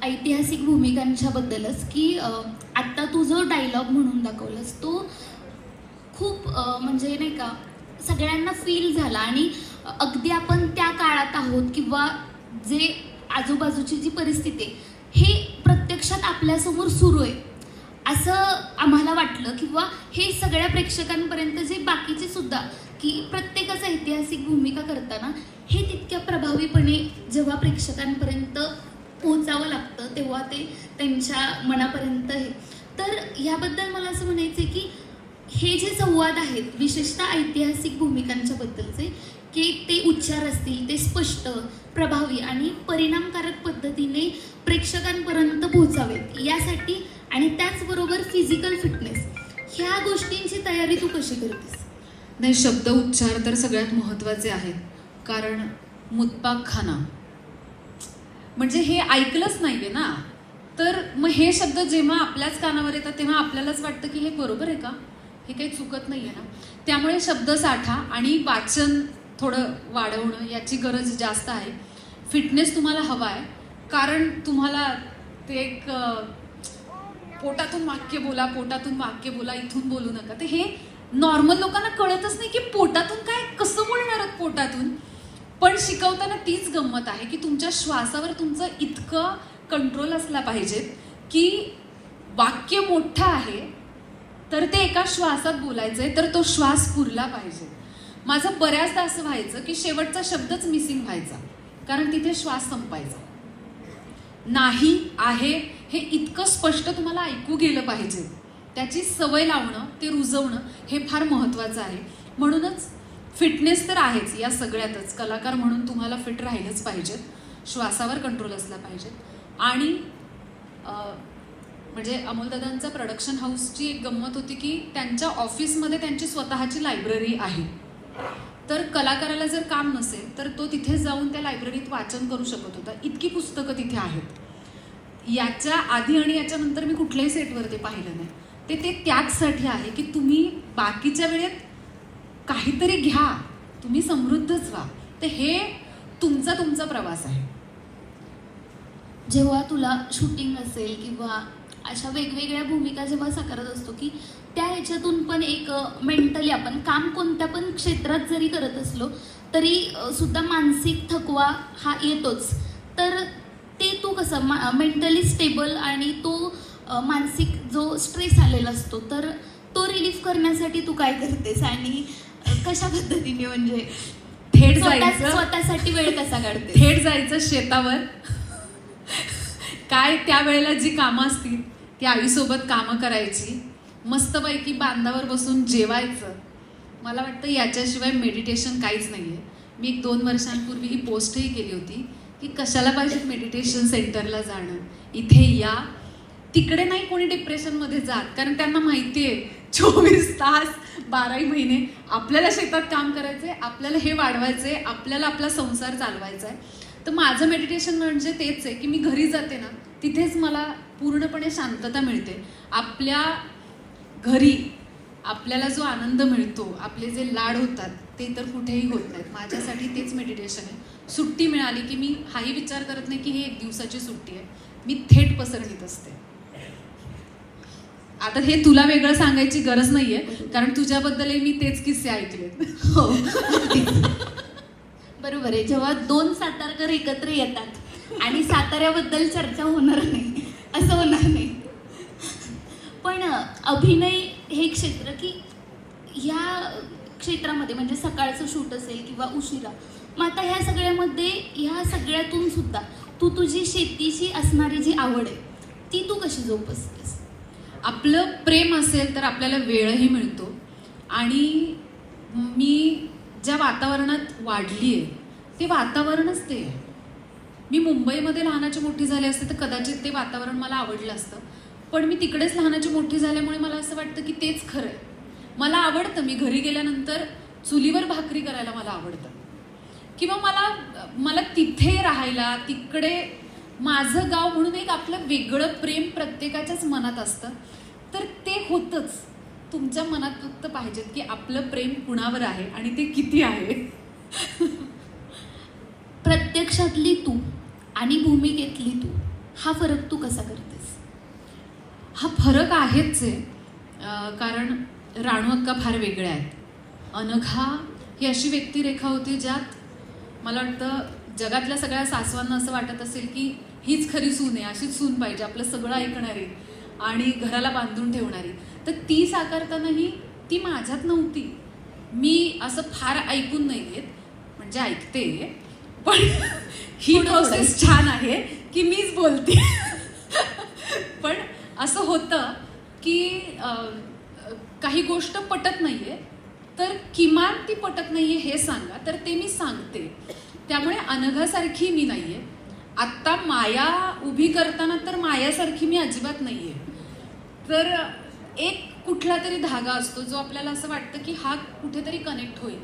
ऐतिहासिक भूमिकांच्या बद्दलच की आत्ता तू जो डायलॉग म्हणून दाखवलास तो खूप म्हणजे नाही का सगळ्यांना फील झाला आणि अगदी आपण त्या काळात आहोत किंवा जे आजूबाजूची जी परिस्थिती आहे हे प्रत्यक्षात आपल्यासमोर सुरू आहे असं आम्हाला वाटलं. किंवा हे सगळ्या प्रेक्षकांपर्यंत जे बाकीचे सुद्धा की प्रत्येकाचं ऐतिहासिक भूमिका करताना हे तितक्या प्रभावीपणे जेव्हा प्रेक्षकांपर्यंत पोचावं लागतं तेव्हा ते त्यांच्या मनापर्यंत हे. तर ह्याबद्दल मला असं म्हणायचं आहे की हे जे संवाद आहेत विशेषतः ऐतिहासिक भूमिकांच्या बद्दलचे, की ते उच्चार असतील ते स्पष्ट, प्रभावी आणि परिणामकारक पद्धतीने प्रेक्षकांपर्यंत पोहोचावेत यासाठी, आणि त्याचबरोबर फिजिकल फिटनेस ह्या गोष्टींची तयारी तू कशी करतेस? नाही, शब्द उच्चार तर सगळ्यात महत्त्वाचे आहेत. कारण मुतपाक खाना म्हणजे हे ऐकलंच नाही आहे ना, तर मग हे शब्द जेव्हा आपल्याच कानावर येतात तेव्हा आपल्यालाच वाटतं की हे बरोबर आहे का, हे काही चुकत नाही आहे ना. त्यामुळे शब्दसाठा आणि वाचन थोडं वाढवणं याची गरज जास्त आहे. फिटनेस तुम्हाला हवा आहे, कारण तुम्हाला ते एक पोटातून वाक्य बोला, पोटातून वाक्य बोला, इथून बोलू नका, ते हे नॉर्मल लोकांना कळतच नाही की पोटातून काय, कसं बोलणार आहात पोटातून. पण शिकवताना तीच गंमत आहे की तुमच्या श्वासावर तुमचं इतकं कंट्रोल असला पाहिजे की वाक्य मोठं आहे तर ते एका श्वासात बोलायचं आहे, तर तो श्वास पुरला पाहिजे. माझं बऱ्याचदा असं व्हायचं की शेवटचा शब्दच मिसिंग व्हायचा, कारण तिथे श्वास संपायचा. नाही आहे हे इतकं स्पष्ट तुम्हाला ऐकू गेलं पाहिजे, त्याची सवय लावणं, ते रुजवणं हे फार महत्त्वाचं आहे. म्हणूनच फिटनेस तर आहेच या सगळ्यातच. कलाकार म्हणून तुम्हाला फिट राहिलंच पाहिजेत, श्वासावर कंट्रोल असला पाहिजे. आणि म्हणजे अमोलदादांचा प्रोडक्शन हाऊसची एक गंमत होती की त्यांच्या ऑफिसमध्ये त्यांची स्वतःची लायब्ररी आहे. तर कलाकाराला जर काम नसेल तर तो तिथे जाऊन त्या लायब्ररीत वाचन करू शकत होता, इतकी पुस्तकं तिथे आहेत. याच्या आधी आणि याच्यानंतर मी कुठल्याही सेटवर ते पाहिलं नाही. ते त्याचसाठी आहे की तुम्ही बाकीच्या वेळेत काहीतरी घ्या, तुम्ही समृद्धच व्हा. तर हे तुमचा प्रवास आहे. जेव्हा तुला शूटिंग असेल किंवा अशा वेगवेगळ्या भूमिका जेव्हा साकारत असतो की त्या ह्याच्यातून पण एक मेंटली आपण काम कोणत्या पण क्षेत्रात जरी करत असलो तरी सुद्धा मानसिक थकवा हा येतोच. तर ते तू कसं मेंटली स्टेबल आणि तो मानसिक जो स्ट्रेस आलेला असतो तर तो रिलीफ करण्यासाठी तू काय करतेस आणि कशा पद्धतीने, म्हणजे थेट जायचं, स्वतःसाठी वेळ कसा काढते? थेट जायचं शेतावर, काय त्यावेळेला जी कामं असतील ती आईसोबत कामं करायची, मस्तपैकी बांधावर बसून जेवायचं. मला वाटतं याच्याशिवाय मेडिटेशन काहीच नाही आहे. मी 1-2 वर्षांपूर्वी ही पोस्टही केली होती की कशाला पाहिजे मेडिटेशन सेंटरला जाणं, इथे या. तिकडे नाही कोणी डिप्रेशनमध्ये जात, कारण त्यांना माहिती आहे 24 तास 12 महिने आपल्याला शेतात काम करायचं आहे, आपल्याला हे वाढवायचं आहे, आपल्याला आपला संसार चालवायचा आहे. तर माझं मेडिटेशन म्हणजे तेच आहे की मी घरी जाते ना, तिथेच मला पूर्णपणे शांतता मिळते. आपल्या घरी आपल्याला जो आनंद मिळतो, आपले जे लाड होतात ते तर कुठेही होत नाहीत. माझ्यासाठी तेच मेडिटेशन आहे. सुट्टी मिळाली की मी हाही विचार करत नाही की ही 1 दिवसाची सुट्टी आहे, मी थेट पसरणीत असते. आता हे तुला वेगळं सांगायची गरज नाहीये, कारण तुझ्याबद्दलही मी तेच किस्से ऐकलेत. हो, बरोबर आहे. जेव्हा 2 सातारकर एकत्र येतात आणि साताऱ्याबद्दल चर्चा होणार नाही असं होणार नाही. पण अभिनय हे क्षेत्र की ह्या क्षेत्रामध्ये म्हणजे सकाळचं शूट असेल किंवा उशिरा, मग आता ह्या सगळ्यामध्ये ह्या सगळ्यातून सुद्धा तू तुझी शेतीची असणारी जी आवड आहे ती तू कशी जोपासतेस? आपलं प्रेम असेल तर आपल्याला वेळही मिळतो. आणि मी ज्या वातावरणात वाढली आहे ते वातावरणच ते आहे. मी मुंबईमध्ये लहानाची मोठी झाली असते तर कदाचित ते वातावरण मला आवडलं असतं, पण मी तिकडेच लहानाची मोठी झाल्यामुळे मला असं वाटतं की तेच खरं आहे. मला आवडतं, मी घरी गेल्यानंतर चुलीवर भाकरी करायला मला आवडतं, किंवा मला तिथे राहायला, तिकडे माझं गाव म्हणून एक आपलं वेगळं प्रेम प्रत्येकाच्याच मनात असतं. तर ते होतंच. तुमच्या मनात फक्त पाहिजेत की आपलं प्रेम कुणावर आहे आणि ते किती आहे. प्रत्यक्षातली तू आणि भूमिकेतली तू हा फरक तू कसा करतेस? हा फरक आहेच आहे. कारण राणू अक्का फार वेगळ्या आहेत. अनघा ही अशी व्यक्तिरेखा होती ज्यात मला वाटतं जगातल्या सगळ्या सासवांना असं वाटत असेल की हीच खरी सून आहे, अशीच सून पाहिजे, आपलं सगळं ऐकणारी आणि घराला बांधून ठेवणारी. तर ती साकारतानाही ती माझ्यात नव्हती. मी असं फार ऐकून नाही घेत, म्हणजे ऐकते, पण ही प्रोसेस छान आहे की मीच बोलते. पण असं होतं की काही गोष्ट पटत नाहीये, तर किमान ती पटत नाहीये हे सांगा, तर ते मी सांगते. त्यामुळे अनघासारखी मी नाहीये. आत्ता माया उभी करताना तर मायासारखी मी अजिबात नाहीये. तर एक कुठला तरी धागा असतो जो आपल्याला असं वाटतं की हा कुठेतरी कनेक्ट होईल.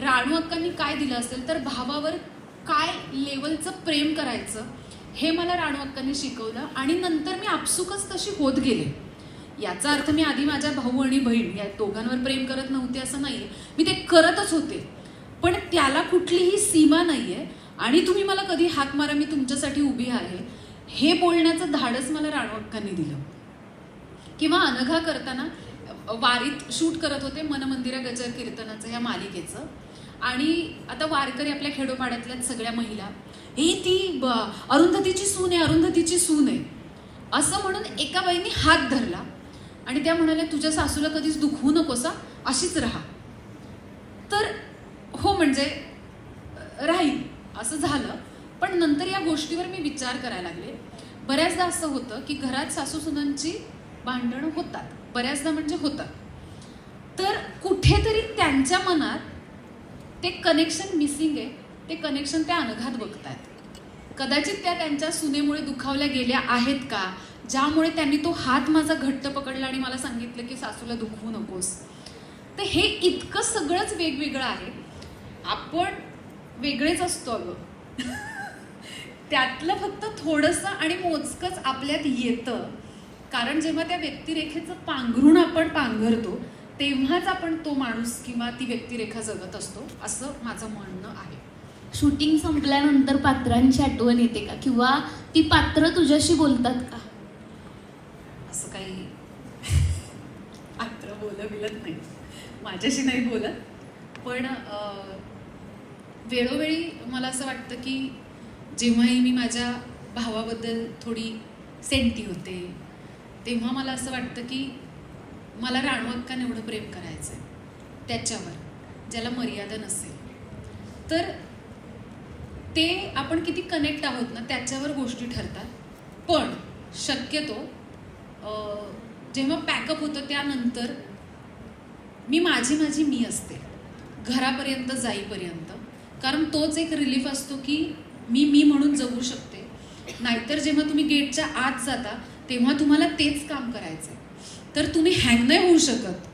राणू अक्कांनी काय दिलं असेल तर भावावर काय लेवलचं प्रेम करायचं हे मला राणू अक्कांनी शिकवलं आणि नंतर मी आपसुकच तशी होत गेले. याचा अर्थ मी आधी माझ्या भाऊ आणि बहीण या दोघांवर प्रेम करत नव्हते असं नाहीये, मी ते करतच होते. पण त्याला कुठलीही सीमा नाहीये आणि तुम्ही मला कधी हाक मारा, मी तुमच्यासाठी उभी आहे, हे बोलण्याचं धाडस मला राणू अक्कांनी दिलं. किंवा अनघा करताना वारीत शूट करत होते मनमंदिरा गजर कीर्तनाचं ह्या मालिकेचं, आणि आता वारकरी आपल्या खेडोपाड्यातल्या सगळ्या महिला, ही ती अरुंधतीची सून आहे, अरुंधतीची सून आहे असं म्हणून एका बाईने हात धरला आणि त्या म्हणाल्या तुझ्या सासूला कधीच दुखवू नकोसा, अशीच राहा. तर हो म्हणजे राहील असं झालं. पण नंतर या गोष्टीवर मी विचार करायला लागले. बऱ्याचदा असं होतं की घरात सासू सुनांची भांडणं होतात, बऱ्याचदा म्हणजे होतात. तर कुठेतरी त्यांच्या मनात ते कनेक्शन मिसिंग आहे, ते कनेक्शन त्या अनघात बघतायत. कदाचित त्या त्यांच्या सुनेमुळे दुखावल्या गेल्या आहेत का, ज्यामुळे त्यांनी तो हात माझा घट्ट पकडला आणि मला सांगितलं की सासूला दुखवू नकोस. तर हे इतकं सगळंच वेगवेगळं आहे. आपण वेगळेच असतो अगं. त्यातलं फक्त थोडंसं आणि मोजकंच आपल्यात येतं, कारण जेव्हा त्या व्यक्तिरेखेचं पांघरून आपण पांघरतो तेव्हाच आपण तो माणूस किंवा ती व्यक्तिरेखा जगत असतो, असं माझं म्हणणं आहे. शूटिंग संपल्यानंतर पात्रांची आठवण येते का, किंवा ती पात्र तुझ्याशी बोलतात का? असं काही पात्र बोलत नाही, माझ्याशी नाही बोलत. पण वेळोवेळी मला असं वाटतं की जेव्हाही मी माझ्या भावाबद्दल थोडी सेंटी होते तेव्हा मला असं वाटतं की मला राणू अक्काने एवढं प्रेम करायचं आहे त्याच्यावर, ज्याला मर्यादा नसेल. तर ते आपण किती कनेक्ट आहोत ना त्याच्यावर गोष्टी ठरतात. पण शक्यतो जेव्हा पॅकअप होतं त्यानंतर मी मी असते घरापर्यंत जाईपर्यंत, कारण तोच एक रिलीफ असतो की मी म्हणून जगू शकते. नाहीतर जेव्हा तुम्ही गेटच्या आत जाता तेव्हा तुम्हाला तेच काम करायचं आहे, तर तुम्ही हँग नाही होऊ शकत.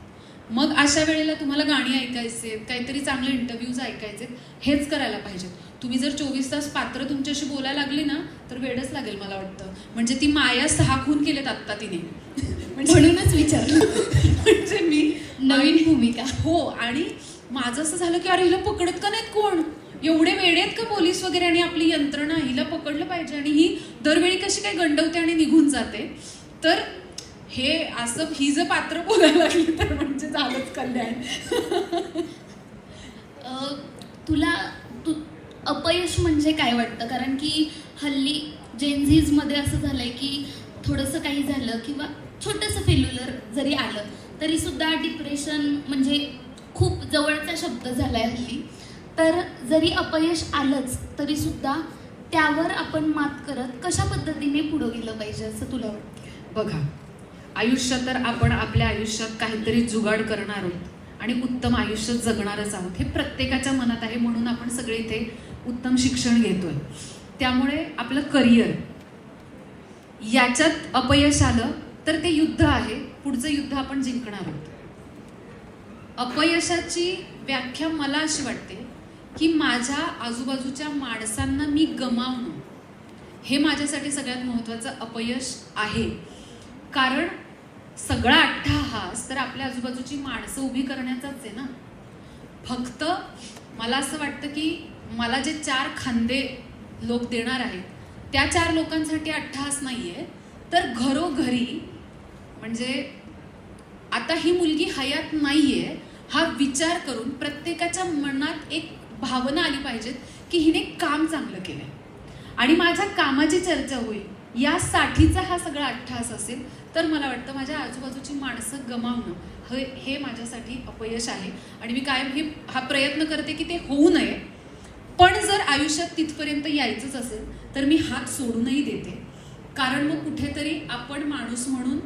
मग अशा वेळेला तुम्हाला गाणी ऐकायचे, काहीतरी चांगले इंटरव्ह्यूज ऐकायचे, हेच करायला पाहिजे. तुम्ही जर 24 तास पात्र तुमच्याशी बोलायला लागली ना तर वेडच लागेल मला वाटतं. म्हणजे ती माया 6 खून केलेत आत्ता तिने. म्हणूनच विचारलं. म्हणजे मी नवीन भूमिका. हो, आणि माझं असं झालं की अरे हिला पकडत का नाहीत कोण, एवढे वेडे आहेत का पोलीस वगैरे आणि आपली यंत्रणा, हिला पकडलं पाहिजे. आणि ही दरवेळी कशी काय गंडवते आणि निघून जाते. तर हे असं ही जर पात्र बोलायला लागली तर म्हणजे झालंच कल्याण. तुला अपयश म्हणजे काय वाटतं? कारण की हल्ली जेनझीजमध्ये असं झालंय की थोडंसं काही झालं किंवा छोटंसं फेल्युलर जरी आलं तरी सुद्धा डिप्रेशन म्हणजे खूप जवळचा शब्द झालाय हल्ली. तर जरी अपयश आलंच तरी सुद्धा त्यावर आपण मात करत कशा पद्धतीने पुढे गेलं पाहिजे असं तुला वाटतं? बघा, आयुष्य तर आपण आपल्या आयुष्यात काहीतरी जुगाड करणार आहोत आणि उत्तम आयुष्य जगणारच आहोत, हे प्रत्येकाच्या मनात आहे. म्हणून आपण सगळे इथे उत्तम शिक्षण घेतोय. त्यामुळे आपलं करिअर याच्यात अपयश आलं तर ते युद्ध आहे, पुढचं युद्ध आपण जिंकणार आहोत. अपयशाची व्याख्या मला अशी वाटते की माझ्या आजूबाजूच्या माणसांना मी गमावणं हे माझ्यासाठी सगळ्यात महत्त्वाचं अपयश आहे. कारण सगळा अट्टाहास तर आपल्या आजूबाजूची माणसं उभी करण्याचाच आहे ना. फक्त मला असं वाटतं की मला जे 4 खांदे लोक देणार आहेत त्या 4 लोकांसाठी अट्टाहास नाही आहे, तर घरोघरी म्हणजे आता ही मुलगी हयात नाही आहे हा विचार करून प्रत्येकाच्या मनात एक भावना आली पाहिजेत की हिने काम चांगलं केलंय आणि माझ्या कामाची चर्चा होईल, यासाठीचा हा सगळा अट्टाहास असेल तर मला वाटतं माझ्या आजूबाजूची माणसं गमावणं हे माझ्यासाठी अपयश आहे. आणि मी कायम हा प्रयत्न करते की ते होऊ नये. पण जर आयुष्यात तिथपर्यंत यायचंच असेल तर मी हात सोडूनही देते, कारण मग कुठेतरी आपण माणूस म्हणून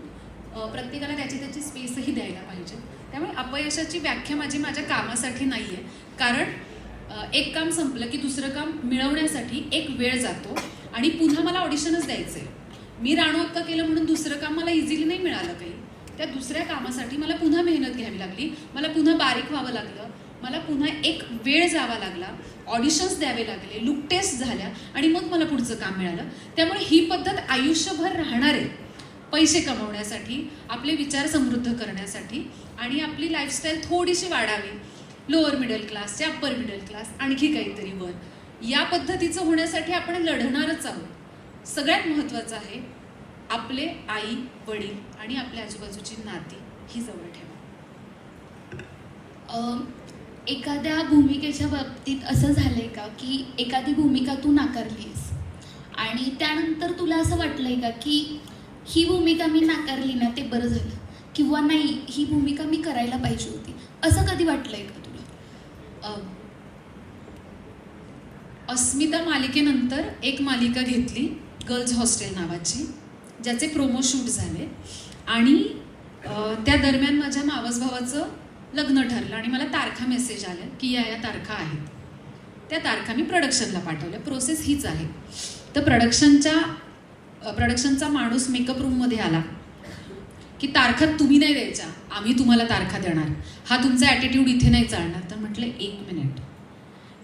प्रत्येकाला त्याची त्याची स्पेसही द्यायला पाहिजे. त्यामुळे अपयशाची व्याख्या माझ्या कामासाठी नाही आहे, कारण एक काम संपलं की दुसरं काम मिळवण्यासाठी एक वेळ जातो आणि पुन्हा मला ऑडिशनच द्यायचं आहे. मी राणू अक्का केलं म्हणून दुसरं काम मला इझिली नाही मिळालं काही. त्या दुसऱ्या कामासाठी मला पुन्हा मेहनत घ्यावी लागली, मला पुन्हा बारीक व्हावं लागलं, मला पुन्हा एक वेळ जावा लागला, ऑडिशन्स द्यावे लागले, लुक टेस्ट झाल्या आणि मग मला पुढचं काम मिळालं. त्यामुळे ही पद्धत आयुष्यभर राहणार आहे, पैसे कमवण्यासाठी, आपले विचार समृद्ध करण्यासाठी आणि आपली लाईफस्टाईल थोडीशी वाढावी, लोअर मिडल क्लास ते अप्पर मिडल क्लास, आणखी काहीतरी वर, या पद्धतीचं होण्यासाठी आपण लढणारच आहोत. सगळ्यात महत्त्वाचं आहे आपले आई वडील आणि आपल्या आजूबाजूची नाती ही जवळ ठेवा. एखाद्या भूमिकेच्या बाबतीत असं झालंय का की एखादी भूमिका तू नाकारलीस आणि त्यानंतर तुला असं वाटलंय का की ही भूमिका मी नाकारली ना ते बरं झालं, किंवा नाही ही भूमिका मी करायला पाहिजे होती, असं कधी वाटलंय का तुला? अस्मिता मालिकेनंतर एक मालिका घेतली गर्ल्स हॉस्टेल नावाची, ज्याचे प्रोमो शूट झाले आणि त्या दरम्यान माझ्या मावस भावाचं लग्न ठरलं आणि मला तारखा मेसेज आल्या की या तारखा आहेत. त्या तारखा मी प्रोडक्शनला पाठवल्या. प्रोसेस हीच आहे. तर प्रोडक्शनचा माणूस मेकअप रूममध्ये आला की तारखा तुम्ही नाही द्यायच्या, आम्ही तुम्हाला तारखा देणार, हा तुमचा ॲटिट्यूड इथे नाही चालणार. तर म्हटलं 1 मिनिट,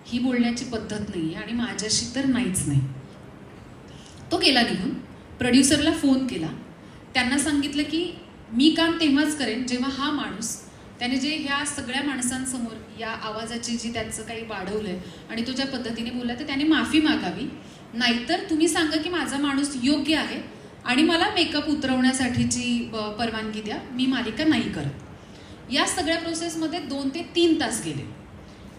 ही बोलण्याची पद्धत नाही आहे आणि माझ्याशी तर नाहीच नाही. तो गेला निघून. प्रोड्युसरला फोन केला, त्यांना सांगितलं की मी काम तेव्हाच करेन जेव्हा हा माणूस, त्याने जे ह्या सगळ्या माणसांसमोर या आवाजाची जी त्याचं काही वाढवलं आहे आणि तो ज्या पद्धतीने बोलला तर त्याने माफी मागावी, नाहीतर तुम्ही सांगा की माझा माणूस योग्य आहे आणि मला मेकअप उतरवण्यासाठीची परवानगी द्या, मी मालिका नाही करत. या सगळ्या प्रोसेसमध्ये 2 ते 3 तास गेले.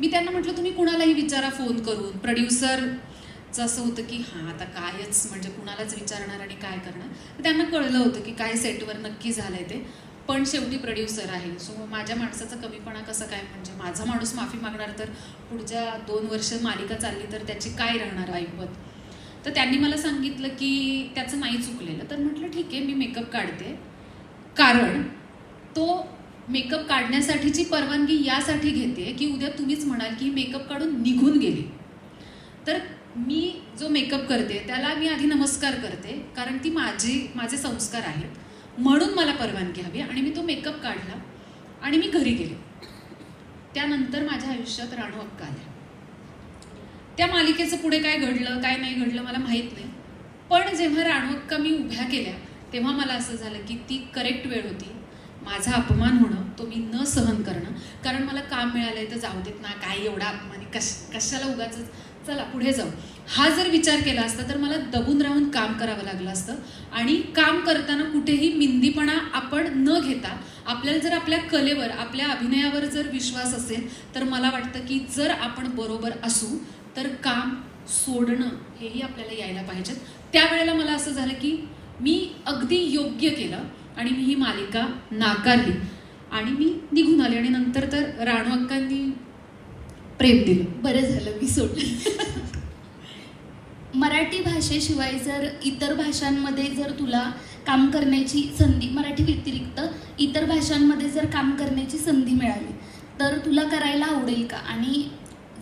मी त्यांना म्हटलं तुम्ही कुणालाही विचारा फोन करून. प्रोड्युसरचं असं होतं की हां आता कायच म्हणजे कुणालाच विचारणार आणि काय करणार. त्यांना कळलं होतं की काय सेटवर नक्की झालं आहे ते, पण शेवटी प्रोड्युसर आहे. सो माझ्या माणसाचा कमीपणा कसं काय, म्हणजे माझा माणूस माफी मागणार तर पुढच्या 2 वर्ष मालिका चालली तर त्याची काय राहणार ऐपत. तर त्यांनी मला सांगितलं की त्याचं नाही चुकलेलं. तर म्हटलं ठीक आहे मी मेकअप काढते, कारण तो मेकअप काढण्यासाठीची परवानगी यासाठी घेते की उद्या तुम्हीच म्हणाल की मेकअप काढून निघून गेली. तर मी जो मेकअप करते त्याला मी आधी नमस्कार करते, कारण ती माझे संस्कार आहेत, म्हणून मला परवानगी हवी. आणि मी तो मेकअप काढला आणि मी घरी गेले. त्यानंतर माझ्या आयुष्यात राणू अक्का आल्या. त्या मालिकेचं पुढे काय घडलं काय नाही घडलं मला माहीत नाही, पण जेव्हा राणू अक्का मी उभ्या केल्या तेव्हा मला असं झालं की ती करेक्ट वेळ होती. माझा अपमान होणं तो मी न सहन करणं, कारण मला काम मिळालंय तर जाऊ देत ना, काय एवढा अपमान, कशाला उगाच, चला पुढे जाऊ, हा जर विचार केला असता तर मला दबून राहून काम करावं लागलं असतं. आणि काम करताना कुठेही मिंदीपणा आपण न घेता आपल्याला जर आपल्या कलेवर आपल्या अभिनयावर जर विश्वास असेल तर मला वाटतं की जर आपण बरोबर असू तर काम सोडणं हेही आपल्याला यायला पाहिजेत. त्यावेळेला मला असं झालं की मी अगदी योग्य केलं आणि मी ही मालिका नाकारली आणि मी निघून आले. आणि नंतर तर राणू अक्कांनी प्रेम दिलं. बरं झालं मी सोडलं. मराठी भाषेशिवाय जर इतर भाषांमध्ये जर तुला काम करण्याची संधी, मराठी व्यतिरिक्त इतर भाषांमध्ये जर काम करण्याची संधी मिळाली तर तुला करायला आवडेल का? आणि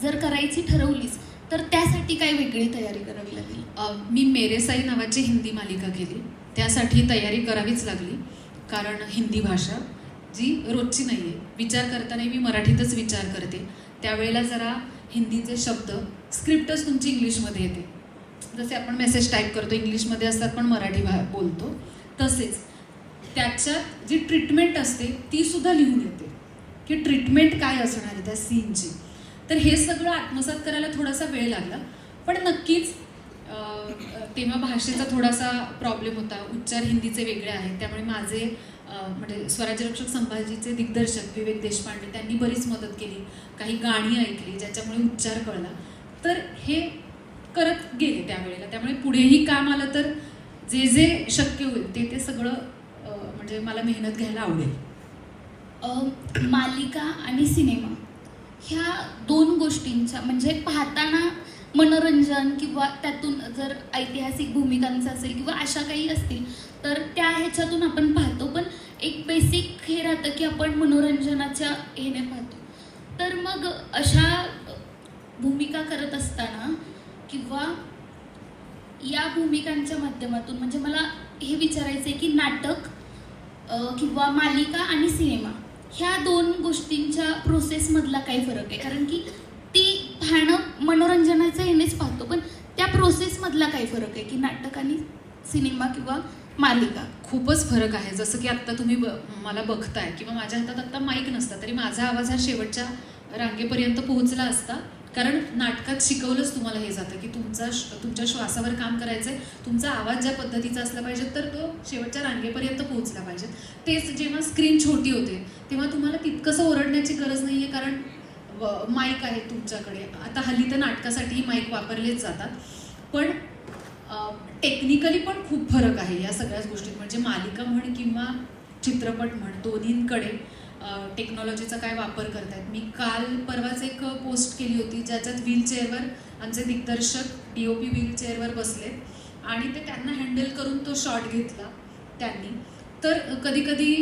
जर करायची ठरवलीस तर त्यासाठी काय वेगळी तयारी करावी लागेल? मी मेरे साई नावाची हिंदी मालिका केली, त्यासाठी तयारी करावीच लागली, कारण हिंदी भाषा जी रोजची नाही आहे. विचार करताना मी मराठीतच विचार करते, त्यावेळेला जरा हिंदीचे शब्द, स्क्रिप्टच तुमची इंग्लिशमध्ये येते, जसे आपण मेसेज टाईप करतो इंग्लिशमध्ये असतात पण मराठी बोलतो तसेच त्याच्यात जी ट्रीटमेंट असते ती सुद्धा लिहून येते की ट्रीटमेंट काय असणार आहे त्या सीनची. तर हे सगळं आत्मसात करायला थोडासा वेळ लागला, पण नक्कीच तेव्हा भाषेचा थोडासा प्रॉब्लेम होता, उच्चार हिंदीचे वेगळे आहेत, त्यामुळे माझे म्हणजे स्वराज्यरक्षक संभाजीचे दिग्दर्शक विवेक देशपांडे त्यांनी बरीच मदत केली, काही गाणी ऐकली ज्याच्यामुळे उच्चार कळला. तर हे करत गेले त्यावेळेला, त्यामुळे पुढेही काम आलं तर जे जे शक्य होईल ते सगळं म्हणजे मला मेहनत घ्यायला आवडेल. मालिका आणि सिनेमा ह्या दोन गोष्टींच्या म्हणजे पाहताना मनोरंजन किंवा त्यातून जर ऐतिहासिक भूमिकांचं असेल किंवा अशा काही असतील तर त्या ह्याच्यातून आपण पाहतो, पण एक बेसिक हे राहतं की आपण मनोरंजनाच्या ह्याने पाहतो. तर मग अशा भूमिका करत असताना किंवा या भूमिकांच्या माध्यमातून म्हणजे मला हे विचारायचं आहे की नाटक किंवा मालिका आणि सिनेमा ह्या दोन गोष्टींच्या प्रोसेसमधला काय फरक आहे? कारण की ती पाहणं मनोरंजनाचं ह्यानेच पाहतो, पण त्या प्रोसेसमधला काय फरक आहे की नाटक आणि सिनेमा किंवा मालिका? खूपच फरक आहे. जसं की आत्ता तुम्ही मला बघताय किंवा माझ्या हातात आत्ता माईक नसता तरी माझा आवाज हा शेवटच्या रांगेपर्यंत पोहोचला असता, कारण नाटकात शिकवलंच तुम्हाला हे जातं की तुमच्या श्वासावर काम करायचं आहे, तुमचा आवाज ज्या पद्धतीचा असला पाहिजे तर तो शेवटच्या रांगेपर्यंत पोहोचला पाहिजे. तेच जेव्हा स्क्रीन छोटी होते तेव्हा तुम्हाला तितकंसं ओरडण्याची गरज नाही आहे, कारण माईक आहे तुमच्याकडे. आता हल्ली तर नाटकासाठीही माईक वापरलेच जातात, पण टेक्निकली पण खूप फरक आहे या सगळ्याच गोष्टीत. म्हणजे मालिका म्हण किंवा चित्रपट म्हण, दोन्हींकडे टेक्नॉलॉजीचा काय वापर करतायत. मी काल परवाच एक पोस्ट केली होती ज्याच्यात व्हीलचेअरवर आमचे दिग्दर्शक DOP व्हीलचेअरवर बसलेत आणि ते त्यांना हँडल करून तो शॉट घेतला त्यांनी. तर कधी कधी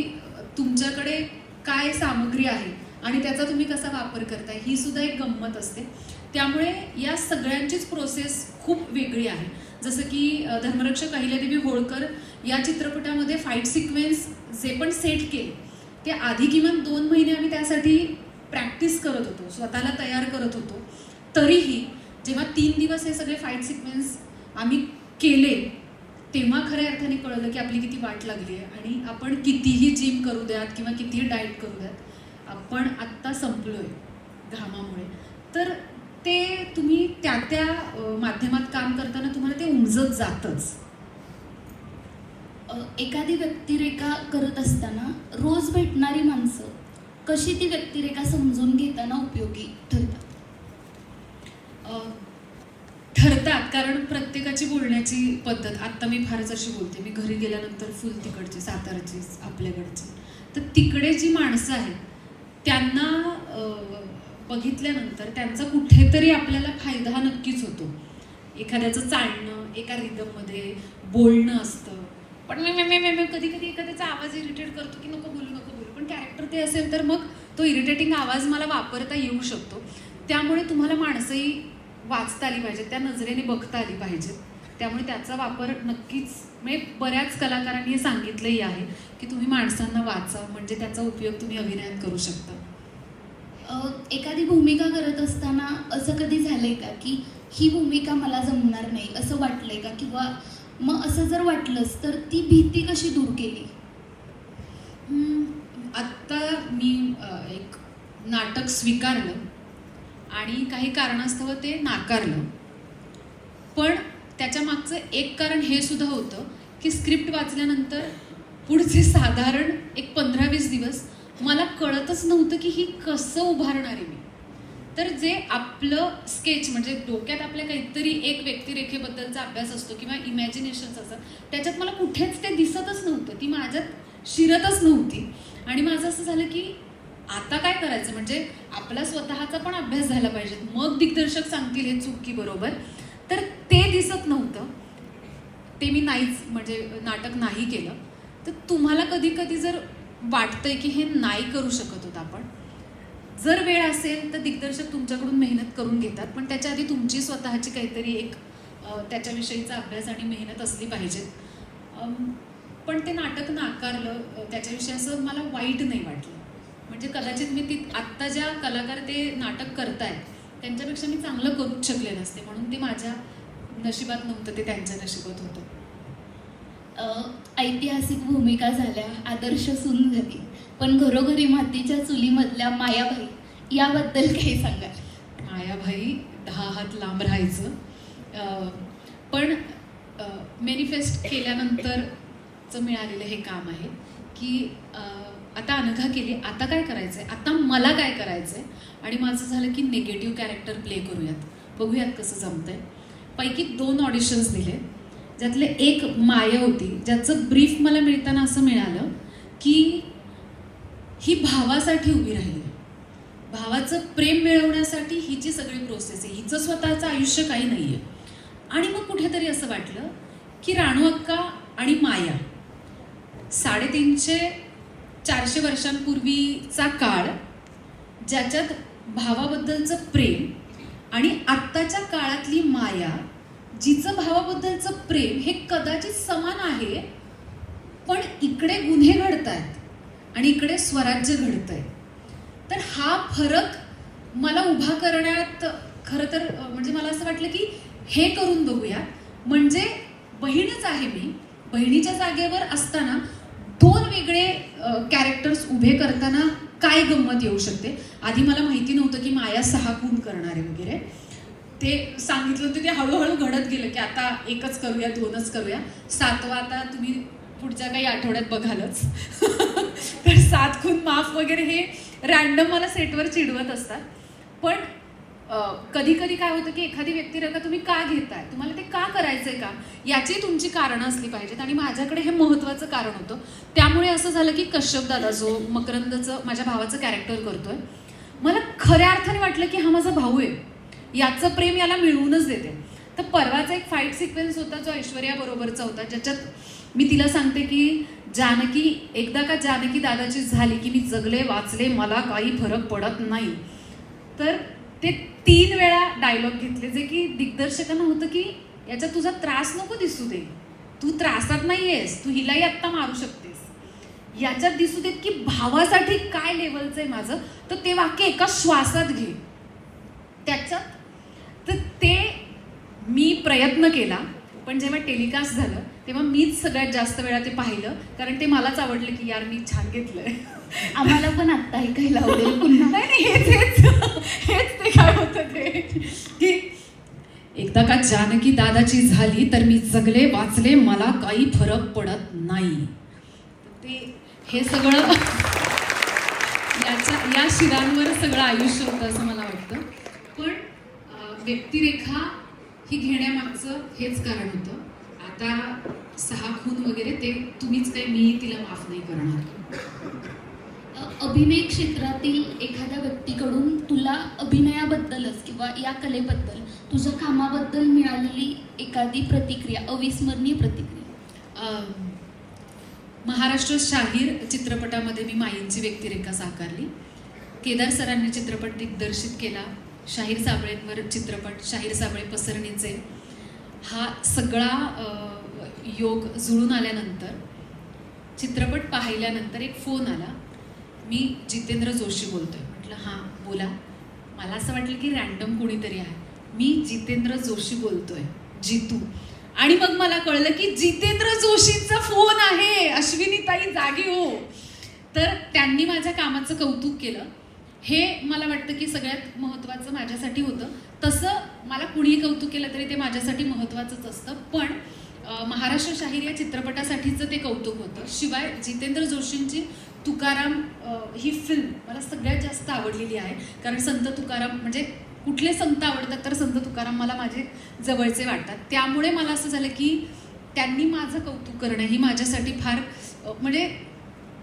तुमच्याकडे काय सामग्री आहे आणि त्याचा तुम्ही कसा वापर करताय ही सुद्धा एक गंमत असते. त्यामुळे या सगळ्यांचीच प्रोसेस खूप वेगळी आहे. जसं की धर्मरक्षक अहिल्यादेवी होळकर या चित्रपटामध्ये फाईट सिक्वेन्स जे पण सेट केले ते आधी किमान 2 महिने आम्ही त्यासाठी प्रॅक्टिस करत होतो, स्वतःला तयार करत होतो. तरीही जेव्हा 3 दिवस हे सगळे फाईट सिक्वेन्स आम्ही केले तेव्हा खऱ्या अर्थाने कळलं की आपली किती वाट लागली आहे आणि आपण कितीही जिम करू द्यात किंवा कितीही डाएट करू द्यात, आपण आत्ता संपलोय घामामुळे. तर ते तुम्ही त्या माध्यमात काम करताना तुम्हाला ते उमजत जातच. एखादी व्यक्तिरेखा करत असताना रोज भेटणारी माणसं कशी ती व्यक्तिरेखा समजून घेताना उपयोगी ठरतात, कारण प्रत्येकाची बोलण्याची पद्धत. आत्ता मी फारच अशी बोलते, मी घरी गेल्यानंतर फुल तिकडची, सातारची, आपल्याकडची. तर तिकडे जी माणसं आहेत त्यांना बघितल्यानंतर त्यांचा कुठेतरी आपल्याला फायदा नक्कीच होतो. एखाद्याचं चालणं, एका रिदममध्ये बोलणं असतं, पण मी कधी कधी एखाद्याचा आवाज इरिटेट करतो की नको बोलू. पण कॅरेक्टर ते असेल तर मग तो इरिटेटिंग आवाज मला वापरता येऊ शकतो. त्यामुळे तुम्हाला माणसंही वाचता आली पाहिजेत, त्या नजरेने बघता आली पाहिजेत. त्यामुळे त्याचा वापर नक्कीच, म्हणजे बऱ्याच कलाकारांनी हे सांगितलंही आहे की तुम्ही माणसांना वाचा, म्हणजे त्याचा उपयोग तुम्ही अभिनयात करू शकता. एखादी भूमिका करत असताना असं कधी झालंय का की ही भूमिका मला जमणार नाही असं वाटलंय का? किंवा मग असं जर वाटलंच तर ती भीती कशी दूर केली? आत्ता मी एक नाटक स्वीकारलं आणि काही कारणास्तव ते नाकारलं, पण त्याच्या मागचं एक कारण हे सुद्धा होतं की स्क्रिप्ट वाचल्यानंतर पुढचे साधारण एक 15-20 दिवस मला कळतच नव्हतं की ही कसं उभारणार आहे मी. तर जे आपलं स्केच म्हणजे डोक्यात आपल्या काहीतरी एक व्यक्तिरेखेबद्दलचा अभ्यास असतो किंवा इमॅजिनेशन्स असतात, त्याच्यात मला कुठेच ते दिसतच नव्हतं, ती माझ्यात शिरतच नव्हती. आणि माझं असं झालं की आता काय करायचं, म्हणजे आपला स्वतःचा पण अभ्यास झाला पाहिजे, मग दिग्दर्शक सांगतील हे चूक की बरोबर. तर ते दिसत नव्हतं, ते मी नाहीच, म्हणजे नाटक नाही केलं. तर तुम्हाला कधी कधी जर वाटतंय की हे नाही करू शकत होत आपण, जर वेळ असेल तर दिग्दर्शक तुमच्याकडून मेहनत करून घेतात, पण त्याच्या आधी तुमची स्वतःची काहीतरी एक त्याच्याविषयीचा अभ्यास आणि मेहनत असली पाहिजे. पण ते नाटक नाकारलं, त्याच्याविषयी असं मला वाईट नाही वाटलं. म्हणजे कदाचित मी आत्ता ज्या कलाकार ते नाटक करतायत त्यांच्यापेक्षा मी चांगलं करूच शकले नसते, म्हणून ते माझ्या नशिबात नव्हतं, ते त्यांच्या नशिबात होतं. ऐतिहासिक भूमिका झाल्या, आदर्श सून झाली, पण घरोघरी मातीच्या चुलीमधल्या मायाबाई याबद्दल काही सांगाल? मायाबाई 10 हात लांब राहायचं. पण मॅनिफेस्ट केल्यानंतरचं मिळालेलं हे काम आहे की आता अनघा केली, आता काय करायचं आहे, आता मला काय करायचं आहे. आणि माझं झालं की निगेटिव्ह कॅरेक्टर प्ले करूयात, बघूयात कसं जमतंय. पैकी 2 ऑडिशन्स दिले, ज्यातले एक माया होती, ज्याचं ब्रीफ मला मिळताना असं मिळालं की ही भावासाठी उभी राहिली, भावाचं प्रेम मिळवण्यासाठी हिची सगळी प्रोसेस आहे, हिचं स्वतःचं आयुष्य काही नाही आहे. आणि मग कुठेतरी असं वाटलं की राणू अक्का आणि माया 350-400 वर्षांपूर्वीचा काळ, ज्याच्यात भावाबद्दलचं प्रेम, आणि आत्ताच्या काळातली माया जिचं भावाबद्दलचं प्रेम हे कदाचित समान आहे, पण इकडे गुन्हे घडत आहेत आणि इकडे स्वराज्य घडतंय. तर हा फरक मला उभा करण्यात खरं तर म्हणजे मला असं वाटलं की हे करून बघूया. म्हणजे बहीणच आहे मी, बहिणीच्या जागेवर असताना 2 वेगळे कॅरेक्टर्स उभे करताना काय गंमत येऊ शकते. आधी मला माहिती नव्हतं की माया 6 खून करणार आहे वगैरे. ते सांगितलं होतं, ते हळूहळू घडत गेलं की आता 1च करूया, 2च करूया, 7वा आता तुम्ही पुढच्या काही आठवड्यात बघालच. तर 7 खून माफ वगैरे हे रॅन्डम मला सेटवर चिडवत असतात. पण कधी कधी काय होतं की एखादी व्यक्तिरेखा तुम्ही का घेताय, तुम्हाला ते का करायचंय का, याची तुमची कारणं असली पाहिजेत. आणि माझ्याकडे हे महत्त्वाचं कारण होतं. त्यामुळे असं झालं की कश्यप दादा जो मकरंदचं माझ्या भावाचं कॅरेक्टर करतोय, मला खऱ्या अर्थाने वाटलं की हा माझा भाऊ आहे, याचं प्रेम याला मिळवूनच देते. तर परवाचा एक फाईट सिक्वेन्स होता जो ऐश्वर्या बरोबरचा होता, ज्याच्यात मी तिला सांगते की जानकी, एकदा का जानकी दादाची झाली की मी जगले वाचले, मला काही फरक पडत नाही. तर ते 3 वेळा डायलॉग घेतले, जे की दिग्दर्शकांना होतं की याच्यात तुझा त्रास नको दिसू दे, तू त्रासात नाही आहेस, तू हिलाही आत्ता मारू शकतेस, याच्यात दिसू देत की भावासाठी काय लेवलचं आहे माझं. तर ते वाक्य एका श्वासात घे त्याच्यात. तर ते मी प्रयत्न केला, पण जेव्हा टेलिकास्ट झालं तेव्हा मीच सगळ्यात जास्त वेळा ते पाहिलं, कारण ते मलाच आवडलं की यार मी छान घेतलंय. आम्हाला पण आत्ता ऐकायला आवडेल पुन्हा. नाही, हेच ते काय होतं ते की एकदा का जानकी दादाची झाली तर मी जगले वाचले, मला काही फरक पडत नाही. ते हे सगळं या शिरांवर सगळं आयुष्य होतं असं मला वाटतं. पण व्यक्तिरेखा ही घेण्यामागचं हेच कारण होतं. आता 6 खून वगैरे ते तुम्हीच काही, मी तिला माफ नाही करणार. अभिनय क्षेत्रातील एखाद्या व्यक्तीकडून तुला अभिनयाबद्दलच किंवा या कलेबद्दल, तुझ्या कामाबद्दल मिळालेली एखादी प्रतिक्रिया, अविस्मरणीय प्रतिक्रिया? महाराष्ट्र शाहीर चित्रपटामध्ये मी माईंची व्यक्तिरेखा साकारली. केदार सरांनी चित्रपट दिग्दर्शित केला. शाहीर साबळेंवर चित्रपट, शाहीर साबळे पसरणीचे, हा सगळा योग जुळून आल्यानंतर चित्रपट पाहिल्यानंतर एक फोन आला, मी जितेंद्र जोशी बोलतोय. म्हटलं हां बोला. मला असं वाटलं की रॅन्डम कोणीतरी आहे. मी जितेंद्र जोशी बोलतोय, जितू. आणि मग मला कळलं की जितेंद्र जोशींचा फोन आहे, अश्विनीताई जागी हो. तर त्यांनी माझ्या कामाचं कौतुक केलं. हे मला वाटतं की सगळ्यात महत्त्वाचं माझ्यासाठी होतं. तसं मला कुणीही कौतुक केलं तरी ते माझ्यासाठी महत्त्वाचंच असतं. पण महाराष्ट्र शाहीर या चित्रपटासाठीचं ते कौतुक होतं. शिवाय जितेंद्र जोशींची तुकाराम ही फिल्म मला सगळ्यात जास्त आवडलेली आहे. कारण संत तुकाराम म्हणजे कुठले संत आवडतात तर संत तुकाराम मला माझे जवळचे वाटतात. त्यामुळे मला असं झालं की त्यांनी माझं कौतुक करणं ही माझ्यासाठी फार म्हणजे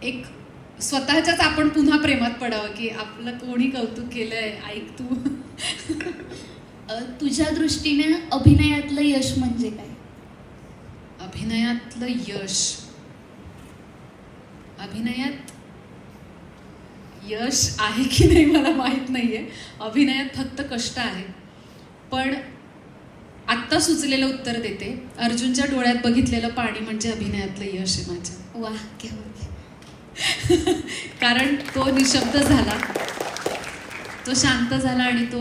एक स्वतःच्याच आपण पुन्हा प्रेमात पडावं की आपलं कोणी कौतुक केलंय, ऐक तू. तुझ्या दृष्टीने अभिनयातलं यश म्हणजे काय? अभिनयातलं यश, अभिनयात यश आहे की नाही मला माहीत नाहीये. अभिनयात फक्त कष्ट आहे. पण आत्ता सुचलेलं उत्तर देते. अर्जुनच्या डोळ्यात बघितलेलं पाणी म्हणजे अभिनयातलं यश आहे माझ्या. वाह, क्या बात आहे. कारण तो निशब्द झाला, तो शांत झाला आणि तो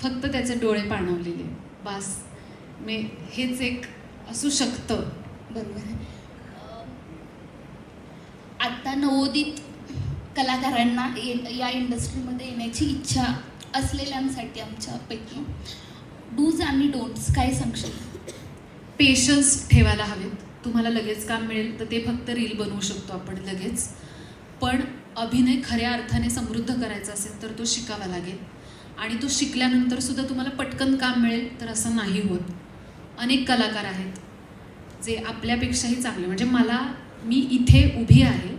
फक्त त्याचे डोळे पाणवलेले, बास. मी हेच एक असू शकतं. बरोबर आहे. आत्ता नवोदित कलाकारांना या इंडस्ट्रीमध्ये येण्याची इच्छा असलेल्यांसाठी आमच्यापैकी डूज आणि डोंट्स काय सांगशील? पेशन्स ठेवायला हवेत. तुम्हाला लगेच काम मिळेल तर ते फक्त रील बनवू शकतो आपण लगेच. पण अभिनय खऱ्या अर्थाने समृद्ध करायचा असेल तर तो शिकावा लागेल. आणि तो शिकल्यानंतर सुद्धा तुम्हाला पटकन काम मिळेल तर असं नाही होत. अनेक कलाकार आहेत जे आपल्यापेक्षाही चांगले, म्हणजे मी इथे उभी आहे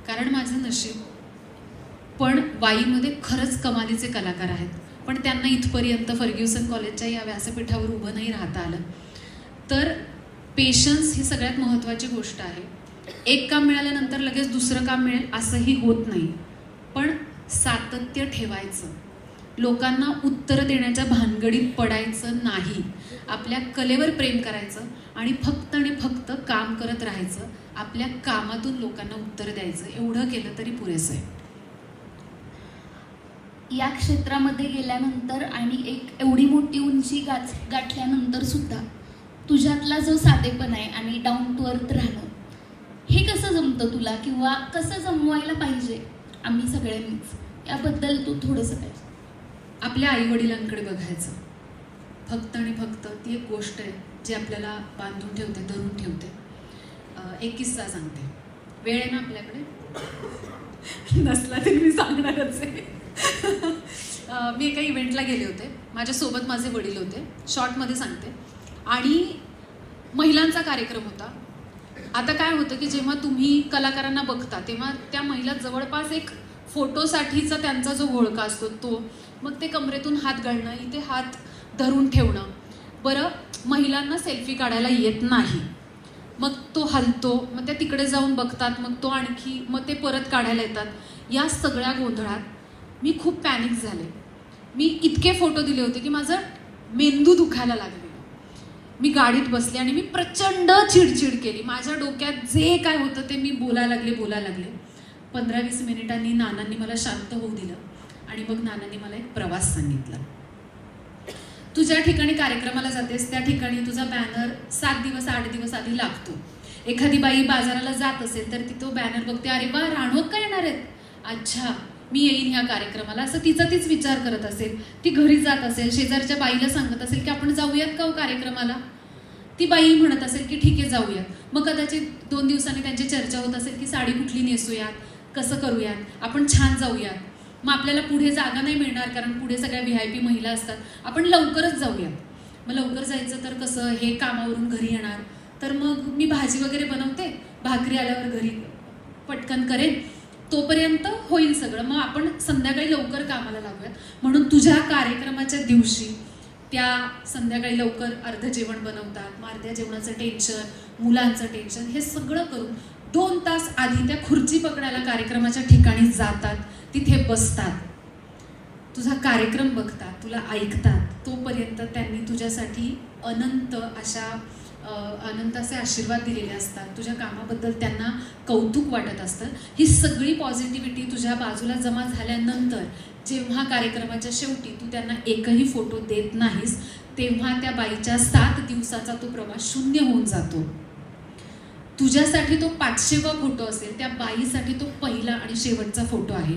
कारण माझं नशीब पण वाईमध्ये खरंच कमालीचे कलाकार आहेत, पण त्यांना इथपर्यंत फर्ग्युसन कॉलेजच्या या व्यासपीठावर उभं नाही राहता आलं. तर पेशन्स ही सगळ्यात महत्त्वाची गोष्ट आहे. एक काम मिळाल्यानंतर लगेच दुसरं काम मिळेल असंही होत नाही, पण सातत्य ठेवायचं, लोकांना उत्तर देण्याच्या भानगडीत पडायचं नाही, आपल्या कलेवर प्रेम करायचं आणि फक्त काम करत राहायचं, आपल्या कामातून लोकांना उत्तर द्यायचं. एवढं केलं तरी पुरेसं आहे. या क्षेत्रामध्ये गेल्यानंतर आणि एक एवढी मोठी उंची गाठल्यानंतर सुद्धा तुझ्यातला जो साधेपणा आहे आणि डाऊन टू अर्थ राहणं, हे कसं जमतं तुला, किंवा कसं जमवायला पाहिजे आम्ही सगळ्यांनीच, याबद्दल तू थोडंसं काय? आपल्या आईवडिलांकडे बघायचं, फक्त आणि फक्त ती एक गोष्ट आहे जी आपल्याला बांधून ठेवते, धरून ठेवते. एक किस्सा सांगते. वेळ आहे ना आपल्याकडे? नसला तरी मी सांगणारच आहे. मी एका इव्हेंटला गेले होते, माझ्यासोबत माझे वडील होते, शॉर्टमध्ये सांगते, आणि महिलांचा कार्यक्रम होता. आता काय होतं की जेव्हा तुम्ही कलाकारांना बघता तेव्हा त्या महिला जवळपास एक फोटोसाठीचा त्यांचा जो घोळका असतो तो, मग ते कमरेतून हात घालणं, इथे हात धरून ठेवणं. बरं, महिलांना सेल्फी काढायला येत नाही, मग तो हलतो, मग त्या तिकडे जाऊन बघतात, मग तो आणखी, मग ते परत काढायला येतात. या सगळ्या गोंधळात मी खूप पॅनिक झाले. मी इतके फोटो दिले होते की माझं मेंदू दुखायला लागले. मी गाडीत बसले आणि मी प्रचंड चिडचिड केली. माझ्या डोक्यात जे काय होतं ते मी बोलायला लागले. 15-20 मिनिटांनी नानांनी मला शांत होऊ दिलं आणि मग नानांनी मला एक प्रवास सांगितला. तू ज्या ठिकाणी कार्यक्रमाला जातेस त्या ठिकाणी तुझा बॅनर 7 दिवस 8 दिवस आधी लागतो. एखादी बाई बाजाराला जात असेल तर ती तो बॅनर बघते, अरे वा, राणवत काय येणार आहेत, अच्छा मी येईन ह्या कार्यक्रमाला, असं तिचा तीच विचार करत असेल. ती घरी जात असेल, शेजारच्या बाईला सांगत असेल की आपण जाऊयात का हो कार्यक्रमाला, ती बाई म्हणत असेल की ठीक आहे जाऊयात. मग कदाचित 2 दिवसांनी त्यांची चर्चा होत असेल की साडी कुठली नेसूयात, कसं करूयात, आपण छान जाऊयात. मग आपल्याला पुढे जागा नाही मिळणार कारण पुढे सगळ्या VIP महिला असतात, आपण लवकरच जाऊयात. मग लवकर जायचं तर कसं, हे कामावरून घरी येणार, तर मग मी भाजी वगैरे बनवते, भाकरी आल्यावर घरी पटकन करेन, तोपर्यंत होईल सगळं, मग आपण संध्याकाळी लवकर कामाला लागूयात. म्हणून तुझ्या कार्यक्रमाच्या दिवशी त्या संध्याकाळी लवकर अर्ध जेवण बनवतात, मग अर्ध्या जेवणाचं टेन्शन, मुलांचं टेन्शन, हे सगळं करून 2 तास आधी त्या खुर्ची पकडायला कार्यक्रमाच्या ठिकाणी जातात, तिथे बसतात, तुझा कार्यक्रम बघतात, तुला ऐकतात. तोपर्यंत त्यांनी तुझ्यासाठी अनंत असे आशीर्वाद दिलेले असतात. तुझ्या कामाबद्दल त्यांना कौतुक वाटत असतं. ही सगळी पॉझिटिव्हिटी तुझ्या बाजूला जमा झाल्यानंतर जेव्हा कार्यक्रमाच्या शेवटी तू त्यांना एकही फोटो देत नाहीस, तेव्हा त्या बाईच्या 7 दिवसाचा तो प्रवास शून्य होऊन जातो. तुझ्यासाठी तो 500वा फोटो असेल, त्या बाईसाठी तो पहिला आणि शेवटचा फोटो आहे.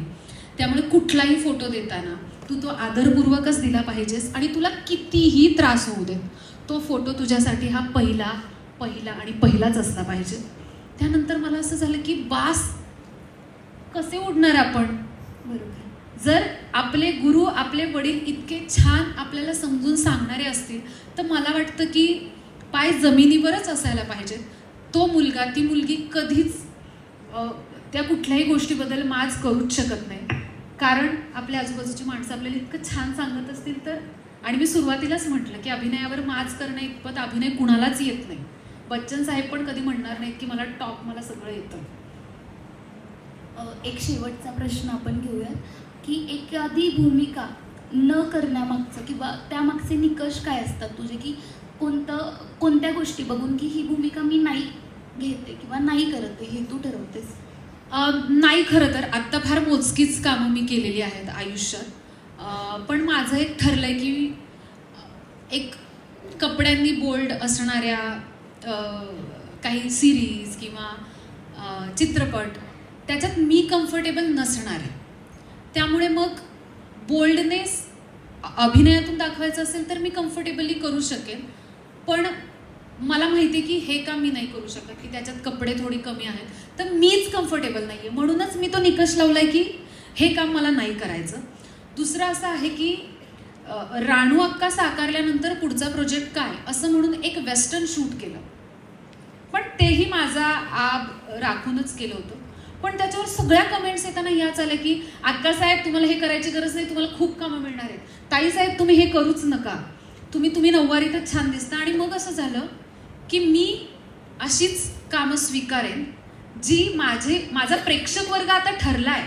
त्यामुळे कुठलाही फोटो देताना तू तो आदरपूर्वकच दिला पाहिजेस आणि तुला कितीही त्रास होऊ देत, तो फोटो तुझ्यासाठी हा पहिला आणि पहिलाच असला पाहिजे. त्यानंतर मला असं झालं की बास, कसे उडणार आपण. बरोबर. जर आपले गुरु, आपले वडील इतके छान आपल्याला समजून सांगणारे असतील तर मला वाटतं की पाय जमिनीवरच असायला पाहिजेत. तो मुलगा, ती मुलगी कधीच त्या कुठल्याही गोष्टीबद्दल माज करूच शकत नाही, कारण आपल्या आजूबाजूची माणसं आपल्याला इतकं छान सांगत असतील तर. आणि मी सुरुवातीलाच म्हटलं की अभिनयावर माज करणं इतपत अभिनय कुणालाच येत नाही. बच्चन साहेब पण कधी म्हणणार नाहीत की मला सगळं येतं. एक शेवटचा प्रश्न आपण घेऊयात की एखादी भूमिका न करण्यामागचं किंवा त्यामागचे निकष काय असतात तुझे, की कोणत्या गोष्टी बघून की ही भूमिका मी नाही घेते किंवा नाही करते, हे तू ठरवतेस? नाही, खरं तर आत्ता फार मोजकीच कामं मी केलेली आहेत आयुष्यात. पण माझं एक ठरलंय की एक कपड्यांनी बोल्ड असणाऱ्या काही सिरीज किंवा चित्रपट, त्याच्यात मी कम्फर्टेबल नसणार आहे. त्यामुळे मग बोल्डनेस अभिनयातून दाखवायचं असेल तर मी कम्फर्टेबली करू शकेन, पण मला माहिती आहे की हे काम मी नाही करू शकत, की त्याच्यात कपडे थोडी कमी आहेत, तर मीच कम्फर्टेबल नाही आहे. म्हणूनच मी तो निकष लावला आहे की हे काम मला नाही करायचं. दुसरं असं आहे की राणू अक्का साकारल्यानंतर पुढचा प्रोजेक्ट काय, असं म्हणून एक वेस्टर्न शूट केलं, पण तेही माझा आब राखूनच केलं होतं. पण त्याच्यावर सगळ्या कमेंट्स येताना याच आल्या की अक्कासाहेब तुम्हाला हे करायची गरज नाही, तुम्हाला खूप कामं मिळणार आहेत, ताईसाहेब तुम्ही हे करूच नका, तुम्ही नऊवारीतच छान दिसता. आणि मग असं झालं की मी अशीच कामं स्वीकारेन जी माझा प्रेक्षक वर्ग आता ठरलाय,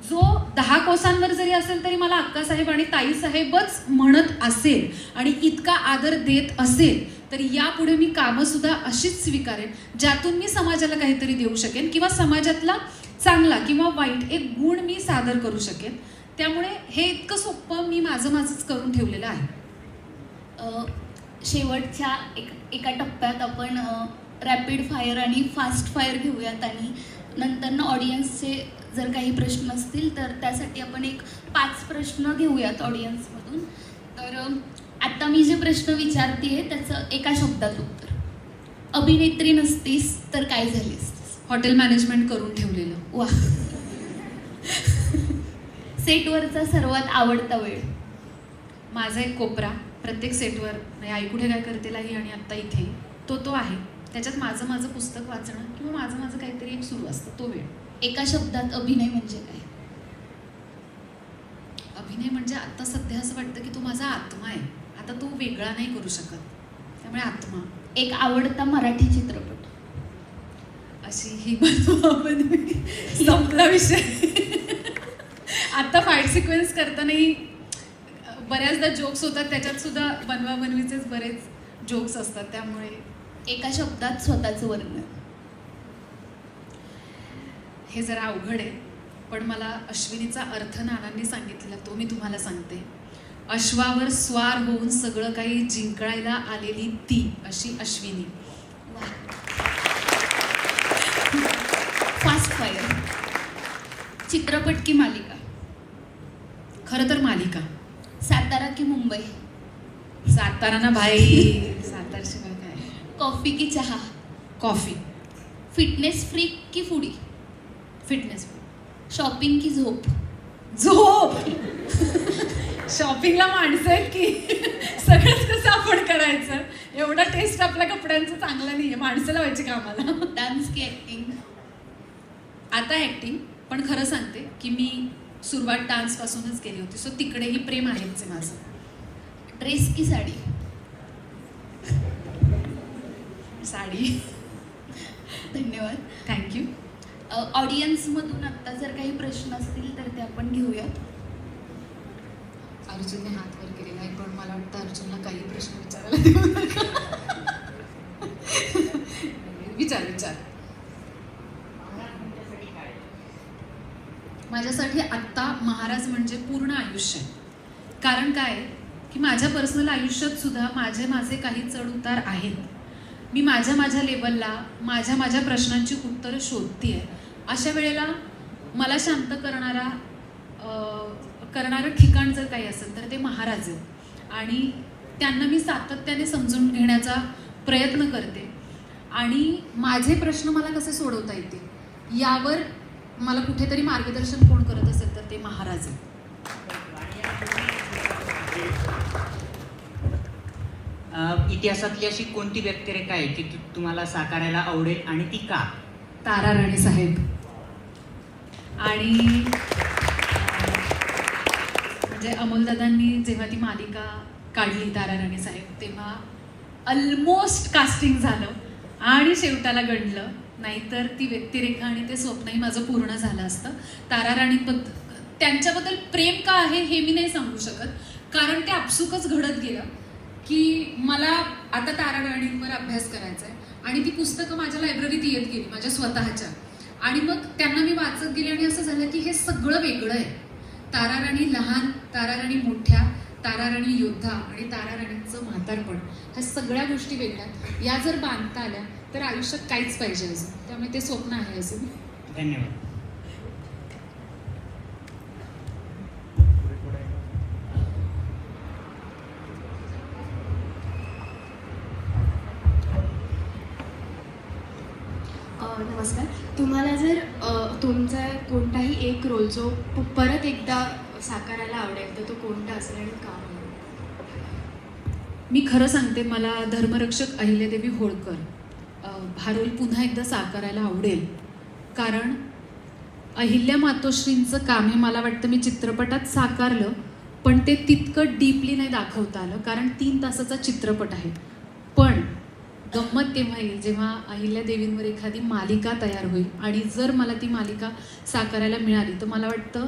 जो 10 कोसांवर जरी असेल तरी मला अक्कासाहेब आणि ताईसाहेबच म्हणत असेल आणि इतका आदर देत असेल, तर यापुढे मी कामं सुद्धा अशीच स्वीकारेन ज्यातून मी समाजाला काहीतरी देऊ शकेन किंवा समाजातला चांगला किंवा वाईट एक गुण मी सादर करू शकेन. त्यामुळे हे इतकं सोपं मी माझंच करून ठेवलेलं आहे. शेवटच्या एका टप्प्यात आपण रॅपिड फायर आणि फास्ट फायर घेऊयात आणि नंतर ऑडियन्सचे जर काही प्रश्न असतील तर त्यासाठी आपण एक 5 प्रश्न घेऊयात ऑडियन्समधून. तर आता मी जे प्रश्न विचारते त्याचं एका शब्दात उत्तर. अभिनेत्री नसतीस तर काय झाली असतीस? हॉटेल मॅनेजमेंट करून ठेवलेलं. वा. सेटवरचा सर्वात आवडता वेळ? माझा एक कोपरा प्रत्येक सेटवर, म्हणजे आई कुठे काय करतेलाही आणि आत्ता इथे तो आहे. त्याच्यात माझं पुस्तक वाचणं किंवा माझं काहीतरी एक सुरू असतं, तो वेळ. एका शब्दात अभिनय म्हणजे काय? अभिनय म्हणजे आता सध्या असं वाटतं की तो माझा आत्मा आहे, आता तो वेगळा नाही करू शकत, त्यामुळे आत्मा. एक आवडता मराठी चित्रपट? अशी ही संपला विषय. आता फाईट सिक्वेन्स करतानाही बऱ्याचदा जोक्स होतात, त्याच्यात सुद्धा बनवाबनवीचेच बरेच जोक्स असतात. त्यामुळे एका शब्दात स्वतःचं वर्णन? हे जरा अवघड आहे, पण मला अश्विनीचा अर्थ नानांनी सांगितलेला तो मी तुम्हाला सांगते. अश्वावर स्वार होऊन सगळं काही जिंकळायला आलेली ती अशी अश्विनी. Fast fire? चित्रपट की मालिका? खरं तर मालिका. सातारा की मुंबई? सातारा ना भाई, सातारशिवाय काय. कॉफी की चहा? कॉफी. फिटनेस फ्रीक की फूडी? फिटनेस. शॉपिंग की झोप? झोप. शॉपिंगला माणसं आहेत की सगळंच कसं आपण करायचं, एवढा टेस्ट आपल्या कपड्यांचा चांगला नाहीये, माणसं लावायची कामाला. डान्स की ॲक्टिंग? आता ॲक्टिंग, पण खरं सांगते की मी सुरुवात डान्सपासूनच केली होती, सो तिकडेही प्रेम आहेच आहे माझं. ड्रेस की साडी? साडी. धन्यवाद. थँक्यू. ऑडियन्समधून आत्ता जर काही प्रश्न असतील तर ते आपण घेऊयात. अर्जुनने हात वर केलेला आहे, पण मला वाटतं अर्जुनला काही प्रश्न विचारायला देऊ नका. विचार. माझ्यासाठी आत्ता महाराज म्हणजे पूर्ण आयुष्य आहे. कारण काय की माझ्या पर्सनल आयुष्यात सुद्धा माझे काही चढ उतार आहेत. मी माझ्या लेवलला माझ्या प्रश्नांची उत्तरं शोधते आहे. अशा वेळेला मला शांत करणारं ठिकाण जर काही असेल तर ते महाराज आहेत आणि त्यांना मी सातत्याने समजून घेण्याचा प्रयत्न करते आणि माझे प्रश्न मला कसे सोडवता येतील यावर मला कुठेतरी मार्गदर्शन कोण करत असेल तर ते महाराज आहेत. इतिहासातली अशी कोणती व्यक्तिरेखा आहे की तुम्हाला साकारायला आवडेल आणि ती का? तारा राणी साहेब. आणि म्हणजे अमोलदादांनी जेव्हा ती मालिका काढली तारा राणी साहेब, तेव्हा ऑलमोस्ट कास्टिंग झालं आणि शेवटाला गणलं, नाहीतर ती व्यक्तिरेखा आणि ते स्वप्नही माझं पूर्ण झालं असतं. तारा राणीबद्दल त्यांच्याबद्दल प्रेम का आहे हे मी नाही सांगू शकत, कारण ते आपसुकच घडत गेलं की मला आता तारा राणींवर अभ्यास करायचा आहे आणि ती पुस्तकं माझ्या लायब्ररीत येत गेली माझ्या स्वतःच्या, आणि मग त्यांना मी वाचत गेले आणि असं झालं की हे सगळं वेगळं आहे. तारा राणी लहान, तारा राणी मोठ्या, तारा राणी योद्धा आणि तारा राणींचं म्हातारपण, ह्या सगळ्या गोष्टी वेगळ्या. या जर बांधता आल्या तर आयुष्यात काहीच पाहिजे अजून, त्यामुळे ते स्वप्न आहे अजून. धन्यवाद. नमस्कार. तुम्हाला जर तुमचा कोणताही एक रोल जो परत एकदा साकारायला आवडेल तर तो कोणता असेल आणि का? मी खरं सांगते, मला धर्मरक्षक अहिल्यादेवी होळकर हा रोल पुन्हा एकदा साकारायला आवडेल, कारण अहिल्या मातोश्रींचं काम हे मला वाटतं मी चित्रपटात साकारलं, पण ते तितकं डीपली नाही दाखवता आलं, कारण 3 तासाचा चित्रपट आहे. पण गंमत तेव्हा येईल जेव्हा अहिल्या देवींवर एखादी मालिका तयार होईल, आणि जर मला ती मालिका साकारायला मिळाली तर मला वाटतं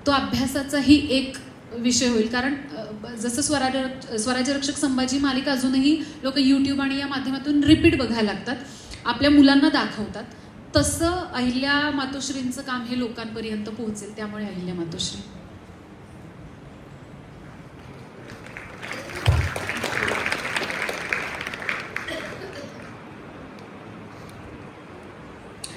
तो अभ्यासाचाही एक विषय होईल. कारण जसं स्वराज्यरक्षक संभाजी मालिका अजूनही लोक यूट्यूब आणि या माध्यमातून रिपीट बघायला लागतात, आपल्या मुलांना दाखवतात, तसं अहिल्या मातोश्रींचं काम हे लोकांपर्यंत पोहोचेल. त्यामुळे अहिल्या मातोश्री.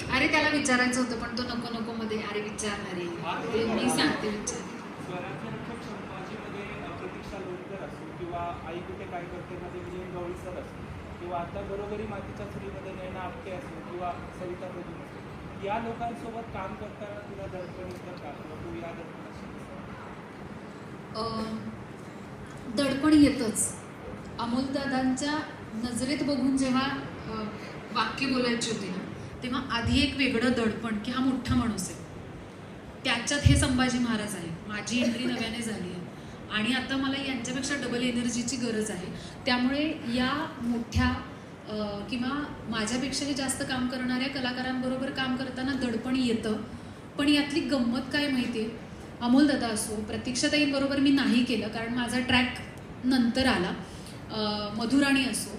अरे त्याला विचारायचं होतं पण तो नको नको मध्ये अरे विचारणारे मी सांगते विचार. स्वराज्यरक्षक संभाजीमध्ये प्रतीक्षा लोटकर असो किंवा आई कुठे काय करते मध्ये विजय गवळी सर असो किंवा आता बरोबरी मातीच्या चुलीमध्ये नैना आपटे असो किंवा सविता प्रभू असो, या लोकांसोबत काम करताना तुला दडपण येतं का किंवा तू या दडपणाशी दडपण येतच. अमोलदादांच्या नजरेत बघून जेव्हा वाक्य बोलायची होती ना, तेव्हा आधी एक वेगळं दडपण की हा मोठा माणूस आहे, त्याच्यात हे संभाजी महाराज आहे, माझी एंट्री नव्याने झाली आहे आणि आता मला यांच्यापेक्षा डबल एनर्जीची गरज आहे. त्यामुळे या मोठ्या किंवा माझ्यापेक्षाही जास्त काम करणाऱ्या कलाकारांबरोबर काम करताना दडपण येतं. पण यातली गंमत काय माहिती आहे, अमोलदादा असो, प्रतीक्षाताईंबरोबर मी नाही केलं कारण माझा ट्रॅक नंतर आला, मधुराणी असो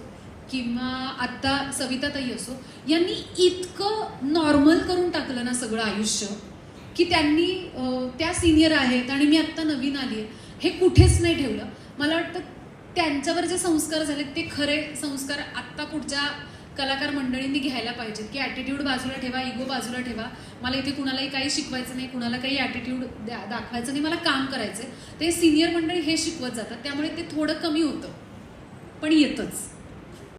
किंवा आत्ता सविताताई असो, यांनी इतकं नॉर्मल करून टाकलं ना सगळं आयुष्य, की त्यांनी त्या सिनियर आहेत आणि मी आत्ता नवीन आली आहे हे कुठेच नाही ठेवलं. मला वाटतं त्यांच्यावर जे संस्कार झालेत ते खरे संस्कार आत्ता पुढच्या कलाकार मंडळींनी घ्यायला पाहिजेत, की ॲटिट्यूड बाजूला ठेवा, इगो बाजूला ठेवा, मला इथे कुणालाही काही शिकवायचं नाही, कुणाला काही ॲटिट्यूड दाखवायचं नाही, मला काम करायचं आहे. ते सिनियर मंडळी हे शिकवत जातात, त्यामुळे ते थोडं कमी होतं पण येतंच.